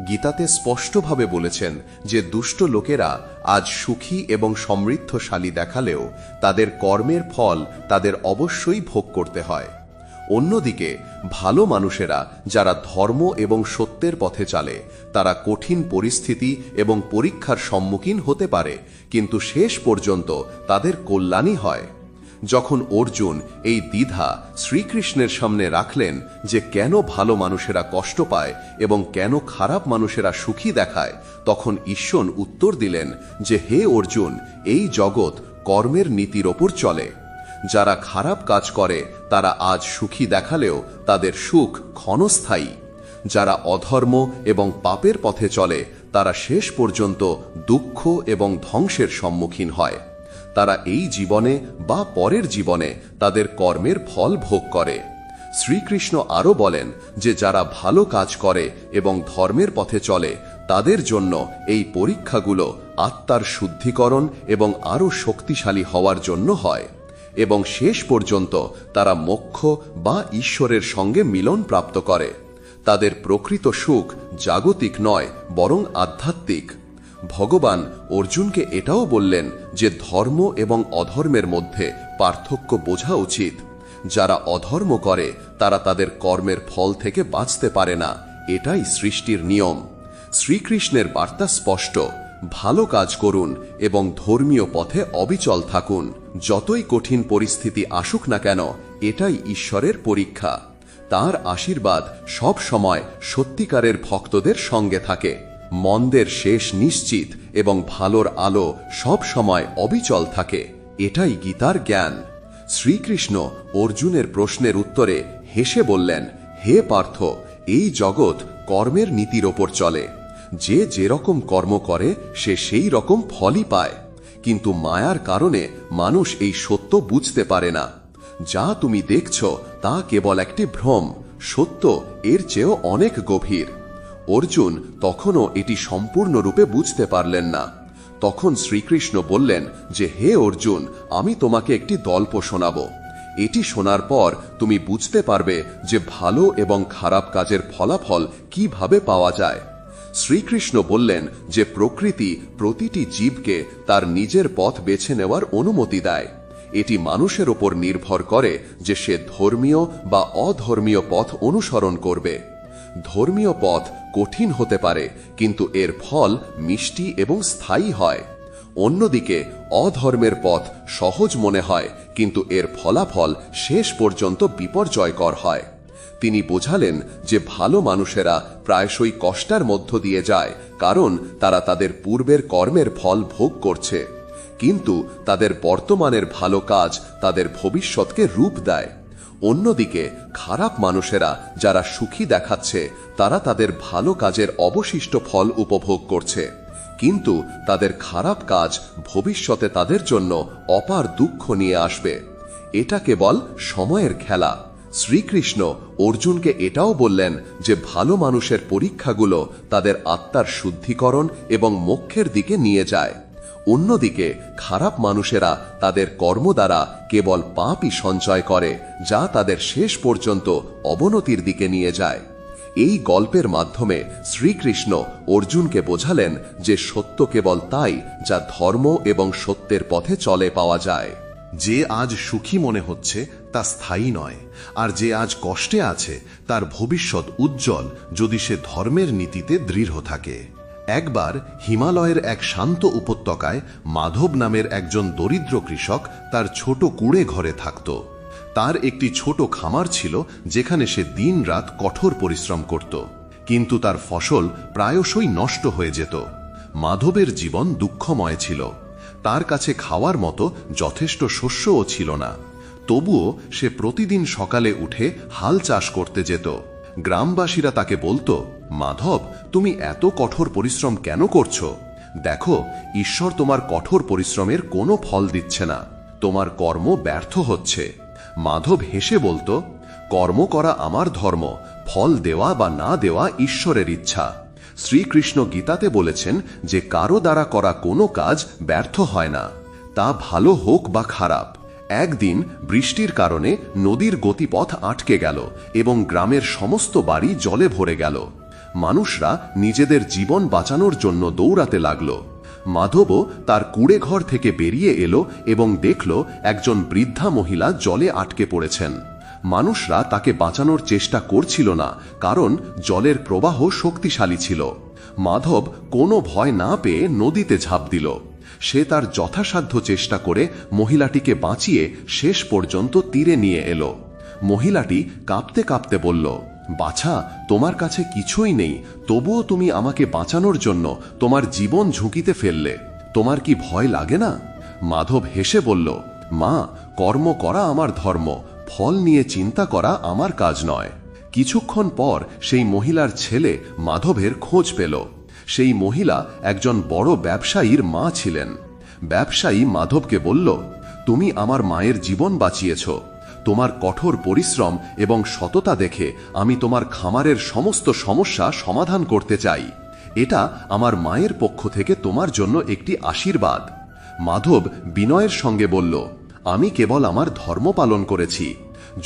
গীতাতে স্পষ্টভাবে বলেছেন যে দুষ্ট লোকেরা আজ সুখী এবং সমৃদ্ধশালী দেখালেও তাদের কর্মের ফল তাদের অবশ্যই ভোগ করতে হয়। অন্যদিকে ভালো মানুষেরা যারা ধর্ম এবং সত্যের পথে চলে, তারা কঠিন পরিস্থিতি এবং পরীক্ষার সম্মুখীন হতে পারে, কিন্তু শেষ পর্যন্ত তাদের কল্যাণই হয়। যখন অর্জুন এই দ্বিধা শ্রীকৃষ্ণের সামনে রাখলেন যে কেন ভালো মানুষেরা কষ্ট পায় এবং কেন খারাপ মানুষেরা সুখী দেখায়, তখন ঈশ্বর উত্তর দিলেন যে হে অর্জুন, এই জগৎ কর্মের নীতির ওপর চলে। যারা খারাপ কাজ করে তারা আজ সুখী দেখালেও তাদের সুখ ক্ষণস্থায়ী। যারা অধর্ম এবং পাপের পথে চলে তারা শেষ পর্যন্ত দুঃখ এবং ধ্বংসের সম্মুখীন হয়। তারা এই জীবনে বা পরের জীবনে তাদের কর্মের ফল ভোগ করে। শ্রীকৃষ্ণ আরও বলেন যে যারা ভালো কাজ করে এবং ধর্মের পথে চলে, তাদের জন্য এই পরীক্ষাগুলো আত্মার শুদ্ধিকরণ এবং আরও শক্তিশালী হওয়ার জন্য হয় এবং শেষ পর্যন্ত তারা মোক্ষ বা ঈশ্বরের সঙ্গে মিলন প্রাপ্ত করে। তাদের প্রকৃত সুখ জাগতিক নয়, বরং আধ্যাত্মিক। ভগবান অর্জুনকে এটাও বললেন যে ধর্ম এবং অধর্মের মধ্যে পার্থক্য বোঝা উচিত। যারা অধর্ম করে তারা তাদের কর্মের ফল থেকে বাঁচতে পারে না, এটাই সৃষ্টির নিয়ম। শ্রীকৃষ্ণের বার্তা স্পষ্ট, ভালো কাজ করুন এবং ধর্মীয় পথে অবিচল থাকুন। যতই কঠিন পরিস্থিতি আসুক না কেন, এটাই ঈশ্বরের পরীক্ষা। তার আশীর্বাদ সব সময় সত্যিকারের ভক্তদের সঙ্গে থাকে। মন্দের শেষ নিশ্চিত এবং ভালোর আলো সব সময় অবিচল থাকে, এটাই গীতার জ্ঞান। শ্রীকৃষ্ণ অর্জুনের প্রশ্নের উত্তরে হেসে বললেন, হে পার্থ, এই জগৎ কর্মের নীতির ওপর চলে। যে যেরকম কর্ম করে সে সেই রকম ফলই পায়, কিন্তু মায়ার কারণে মানুষ এই সত্য বুঝতে পারে না। যা তুমি দেখছ তা কেবল একটি ভ্রম, সত্য এর চেয়েও অনেক গভীর। অর্জুন তখনও এটি সম্পূর্ণরূপে বুঝতে পারলেন না। তখন শ্রীকৃষ্ণ বললেন যে, হে অর্জুন, আমি তোমাকে একটি গল্প শোনাব। এটি শোনার পর তুমি বুঝতে পারবে যে ভালো এবং খারাপ কাজের ফলাফল কিভাবে পাওয়া যায়। শ্রীকৃষ্ণ বললেন যে প্রকৃতি প্রতিটি জীবকে তার নিজের পথ বেছে নেওয়ার অনুমতি দেয়। এটি মানুষের ওপর নির্ভর করে যে সে ধর্মীয় বা অধর্মীয় পথ অনুসরণ করবে। ধর্মীয় পথ কঠিন হতে পারে, কিন্তু এর ফল মিষ্টি এবং স্থায়ী হয়। অন্যদিকে অধর্মের পথ সহজ মনে হয়, কিন্তু এর ফলাফল শেষ পর্যন্ত বিপর্যয়কর হয়। তিনি বোঝালেন যে ভালো মানুষেরা প্রায়শই কষ্টের মধ্য দিয়ে যায়, কারণ তারা তাদের পূর্বের কর্মের ফল ভোগ করছে। কিন্তু তাদের বর্তমানের ভালো কাজ তাদের ভবিষ্যৎকে রূপ দেয়। অন্যদিকে খারাপ মানুষেরা যারা সুখী দেখাচ্ছে, তারা তাদের ভালো কাজের অবশিষ্ট ফল উপভোগ করছে, কিন্তু তাদের খারাপ কাজ ভবিষ্যতে তাদের জন্য অপার দুঃখ নিয়ে আসবে। এটা কেবল সময়ের খেলা। শ্রীকৃষ্ণ অর্জুনকে এটাও বললেন যে ভালো মানুষের পরীক্ষাগুলো তাদের আত্মার শুদ্ধিকরণ এবং মোক্ষের দিকে নিয়ে যায়। অন্যদিকে খারাপ মানুষেরা তাদের কর্ম দ্বারা কেবল পাপই সঞ্চয় করে, যা তাদের শেষ পর্যন্ত অবনতির দিকে নিয়ে যায়। এই গল্পের মাধ্যমে শ্রীকৃষ্ণ অর্জুনকে বোঝালেন যে সত্য কেবল তাই যা ধর্ম এবং সত্যের পথে চলে পাওয়া যায়। যে আজ সুখী মনে হচ্ছে তা স্থায়ী নয়, আর যে আজ কষ্টে আছে তার ভবিষ্যৎ উজ্জ্বল যদি সে ধর্মের নীতিতে দৃঢ় থাকে। একবার হিমালয়ের এক শান্ত উপত্যকায় মাধব নামের একজন দরিদ্র কৃষক তার ছোট কুঁড়ে ঘরে থাকত। তার একটি ছোট খামার ছিল যেখানে সে দিনরাত কঠোর পরিশ্রম করত, কিন্তু তার ফসল প্রায়শই নষ্ট হয়ে যেত। মাধবের জীবন দুঃখময় ছিল। তার কাছে খাওয়ার মতো যথেষ্ট শস্যও ছিল না। তবুও সে প্রতিদিন সকালে উঠে হাল চাষ করতে যেত। গ্রামবাসীরা তাকে বলতো, মাধব, তুমি এত কঠোর পরিশ্রম কেন করছো? দেখো, ঈশ্বর তোমার কঠোর পরিশ্রমের কোনো ফল দিচ্ছে না, তোমার কর্ম ব্যর্থ হচ্ছে। মাধব হেসে বলতো, কর্ম করা আমার ধর্ম, ফল দেওয়া বা না দেওয়া ঈশ্বরের ইচ্ছা। শ্রীকৃষ্ণ গীতাতে বলেছেন যে কারো দ্বারা করা কোনো কাজ ব্যর্থ হয় না, তা ভালো হোক বা খারাপ। একদিন বৃষ্টির কারণে নদীর গতিপথ আটকে গেল এবং গ্রামের সমস্ত বাড়ি জলে ভরে গেল। মানুষরা নিজেদের জীবন বাঁচানোর জন্য দৌড়াতে লাগল। মাধবও তার কুঁড়ে ঘর থেকে বেরিয়ে এলো এবং দেখল একজন বৃদ্ধা মহিলা জলে আটকে পড়েছেন। মানুষরা তাকে বাঁচানোর চেষ্টা করছিল না, কারণ জলের প্রবাহ শক্তিশালী ছিল। মাধব কোনো ভয় না পেয়ে নদীতে ঝাঁপ দিল। সে তার যথাসাধ্য চেষ্টা করে মহিলাটিকে বাঁচিয়ে শেষ পর্যন্ত তীরে নিয়ে এলো। মহিলাটি কাঁপতে কাঁপতে বলল, বাছা, তোমার কাছে কিছুই নেই, তবুও তুমি আমাকে বাঁচানোর জন্য তোমার জীবন ঝুঁকিতে ফেললে। তোমার কি ভয় লাগে না? মাধব হেসে বলল, মা, কর্ম করা আমার ধর্ম, ফল নিয়ে চিন্তা করা আমার কাজ নয়। কিছুক্ষণ পর সেই মহিলার ছেলে মাধবের খোঁজ পেল। সেই মহিলা একজন বড় ব্যবসায়ীর মা ছিলেন। ব্যবসায়ী মাধবকে বলল, তুমি আমার মায়ের জীবন বাঁচিয়েছ। তোমার কঠোর পরিশ্রম এবং সততা দেখে আমি তোমার খামারের সমস্ত সমস্যা সমাধান করতে চাই। এটা আমার মায়ের পক্ষ থেকে তোমার জন্য একটি আশীর্বাদ। মাধব বিনয়ের সঙ্গে বলল, আমি কেবল আমার ধর্ম পালন করেছি।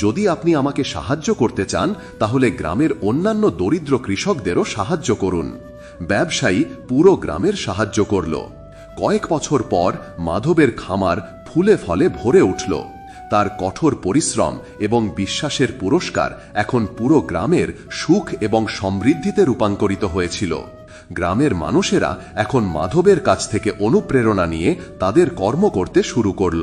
যদি আপনি আমাকে সাহায্য করতে চান তাহলে গ্রামের অন্যান্য দরিদ্র কৃষকদেরও সাহায্য করুন। ব্যবসায়ী পুরো গ্রামের সাহায্য করল। কয়েক বছর পর মাধবের খামার ফুলে ফলে ভরে উঠল। তার কঠোর পরিশ্রম এবং বিশ্বাসের পুরস্কার এখন পুরো গ্রামের সুখ এবং সমৃদ্ধিতে রূপান্তরিত হয়েছিল। গ্রামের মানুষেরা এখন মাধবের কাছ থেকে অনুপ্রেরণা নিয়ে তাদের কর্ম করতে শুরু করল।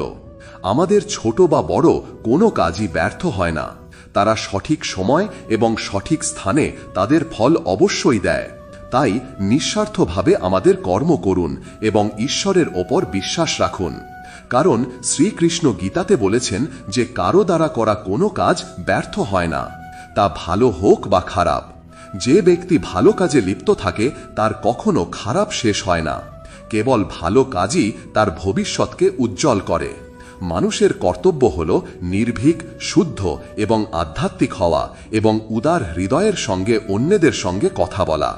আমাদের ছোট বা বড় কোনো কাজই ব্যর্থ হয় না। তারা সঠিক সময় এবং সঠিক স্থানে তাদের ফল অবশ্যই দেয়। তাই নিঃস্বার্থভাবে আমাদের কর্ম করুন এবং ঈশ্বরের ওপর বিশ্বাস রাখুন। কারণ শ্রীকৃষ্ণ গীতাতে বলেছেন যে কারো দ্বারা করা কোনো কাজ ব্যর্থ হয় না, তা ভালো হোক বা খারাপ। যে ব্যক্তি ভালো কাজে লিপ্ত থাকে তার কখনো খারাপ শেষ হয় না। কেবল ভালো কাজই তার ভবিষ্যৎকে উজ্জ্বল করে। মানুষের কর্তব্য হল নির্ভীক, শুদ্ধ এবং আধ্যাত্মিক হওয়া এবং উদার হৃদয়ের সঙ্গে অন্যদের সঙ্গে কথা বলা।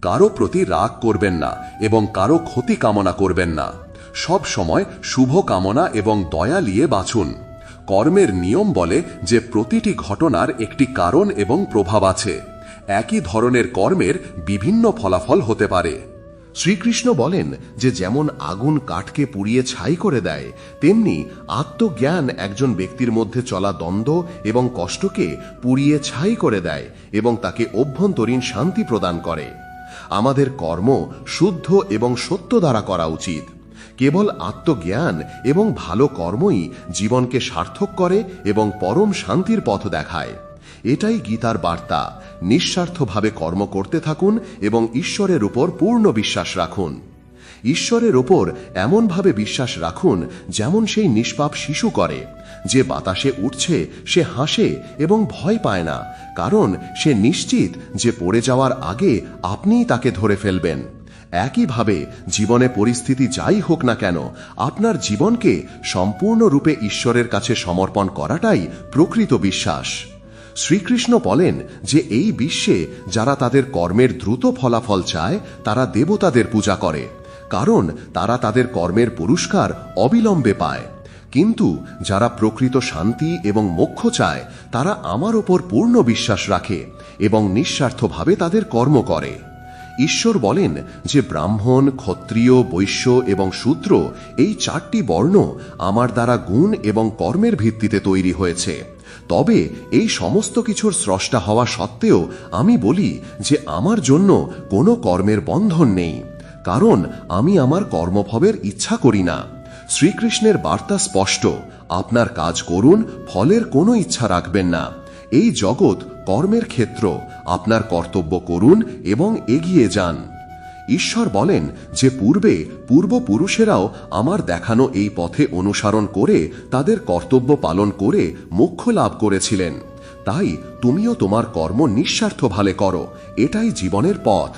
কারো প্রতি রাগ করবেন না এবং কারো ক্ষতি কামনা করবেন না। সব সময় শুভ কামনা এবং দয়া নিয়ে বাঁচুন। কর্মের নিয়ম বলে যে প্রতিটি ঘটনার একটি কারণ এবং প্রভাব আছে। একই ধরনের কর্মের বিভিন্ন ফলাফল হতে পারে। শ্রীকৃষ্ণ বলেন যে যেমন আগুন কাঠকে পুড়িয়ে ছাই করে দেয়, তেমনি আত্মজ্ঞান একজন ব্যক্তির মধ্যে চলা দ্বন্দ্ব এবং কষ্টকে পুড়িয়ে ছাই করে দেয় এবং তাকে অভ্যন্তরীণ শান্তি প্রদান করে। আমাদের কর্ম শুদ্ধ এবং সত্য দ্বারা করা উচিত। কেবল আত্মজ্ঞান এবং ভালো কর্মই জীবনকে সার্থক করে এবং পরম শান্তির পথ দেখায়। এটাই গীতার বার্তা। নিঃস্বার্থভাবে কর্ম করতে থাকুন এবং ঈশ্বরের উপর পূর্ণ বিশ্বাস রাখুন। ঈশ্বরের ওপর এমনভাবে বিশ্বাস রাখুন যেমন সেই নিষ্পাপ শিশু করে, যে বাতাসে উঠছে সে হাসে এবং ভয় পায় না, কারণ সে নিশ্চিত যে পড়ে যাওয়ার আগে আপনিই তাকে ধরে ফেলবেন। একইভাবে জীবনে পরিস্থিতি যাই হোক না কেন, আপনার জীবনকে সম্পূর্ণরূপে ঈশ্বরের কাছে সমর্পণ করাটাই প্রকৃত বিশ্বাস। শ্রীকৃষ্ণ বলেন যে এই বিশ্বে যারা তাদের কর্মের দ্রুত ফলাফল চায় তারা দেবতাদের পূজা করে, কারণ তারা তাদের কর্মের পুরস্কার অবিলম্বে পায়। কিন্তু যারা প্রকৃত শান্তি এবং মোক্ষ চায় তারা আমার ওপর পূর্ণ বিশ্বাস রাখে এবং নিঃস্বার্থভাবে তাদের কর্ম করে। ঈশ্বর বলেন যে ব্রাহ্মণ, ক্ষত্রিয়, বৈশ্য এবং শূদ্র এই চারটি বর্ণ আমার দ্বারা গুণ এবং কর্মের ভিত্তিতে তৈরি হয়েছে। তবে এই সমস্ত কিছুর স্রষ্টা হওয়া সত্ত্বেও আমি বলি যে আমার জন্য কোনো কর্মের বন্ধন নেই, কারণ আমি আমার কর্মফলের ইচ্ছা করি না। শ্রীকৃষ্ণের বার্তা স্পষ্ট, আপনার কাজ করুন, ফলের কোনো ইচ্ছা রাখবেন না। এই জগৎ কর্মের ক্ষেত্র, আপনার কর্তব্য করুন এবং এগিয়ে যান। ঈশ্বর বলেন যে পূর্বপুরুষেরাও আমার দেখানো এই পথে অনুসরণ করে তাদের কর্তব্য পালন করে মোক্ষ লাভ করেছিলেন। তাই তুমিও তোমার কর্ম নিঃস্বার্থভাবে করো, এটাই জীবনের পথ।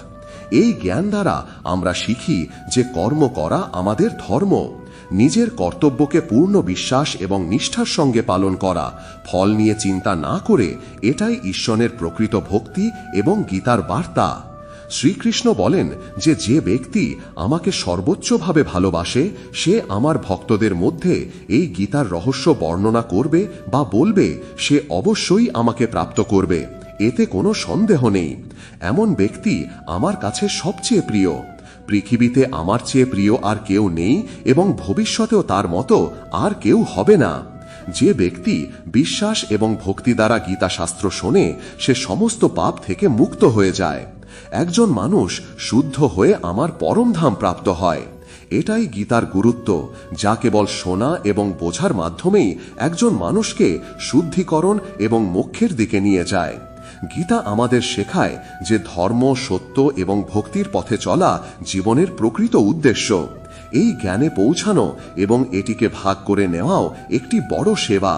এই জ্ঞান দ্বারা আমরা শিখি যে কর্ম করা আমাদের ধর্ম। নিজের কর্তব্যকে পূর্ণ বিশ্বাস এবং নিষ্ঠার সঙ্গে পালন করা, ফল নিয়ে চিন্তা না করে, এটাই ঈশ্বরের প্রকৃত ভক্তি এবং গীতার বার্তা। শ্রীকৃষ্ণ বলেন যে ব্যক্তি আমাকে সর্বোচ্চভাবে ভালোবাসে সে আমার ভক্তদের মধ্যে এই গীতার রহস্য বর্ণনা করবে বা বলবে, সে অবশ্যই আমাকে প্রাপ্ত করবে, এতে কোনো সন্দেহ নেই। এমন ব্যক্তি আমার কাছে সবচেয়ে প্রিয়। পৃথিবীতে আমার চেয়ে প্রিয় আর কেউ নেই এবং ভবিষ্যতেও তার মতো আর কেউ হবে না। যে ব্যক্তি বিশ্বাস এবং ভক্তি দ্বারা গীতা শাস্ত্র শোনে সে সমস্ত পাপ থেকে মুক্ত হয়ে যায়। একজন মানুষ শুদ্ধ হয়ে আমার পরমধাম প্রাপ্ত হয়। এটাই গীতার গুরুত্ব, যা কেবল শোনা এবং বোঝার মাধ্যমেই একজন মানুষকে শুদ্ধিকরণ এবং মোক্ষের দিকে নিয়ে যায়। গীতা আমাদের শেখায় যে ধর্ম, সত্য এবং ভক্তির পথে চলা জীবনের প্রকৃত উদ্দেশ্য। এই জ্ঞানে পৌঁছানো এবং এটিকে ভাগ করে নেওয়াও একটি বড় সেবা।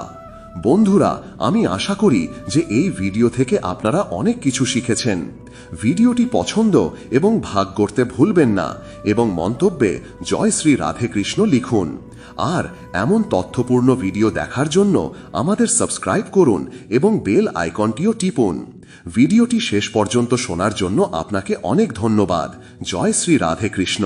বন্ধুরা, আমি আশা করি যে এই ভিডিও থেকে আপনারা অনেক কিছু শিখেছেন। ভিডিওটি পছন্দ এবং ভাগ করতে ভুলবেন না এবং মন্তব্যে জয় শ্রী রাধে কৃষ্ণ লিখুন। আর এমন তথ্যপূর্ণ ভিডিও দেখার জন্য আমাদের সাবস্ক্রাইব করুন এবং বেল আইকনটিও টিপুন। ভিডিওটি শেষ পর্যন্ত শোনার জন্য আপনাকে অনেক ধন্যবাদ। জয় শ্রী রাধে কৃষ্ণ।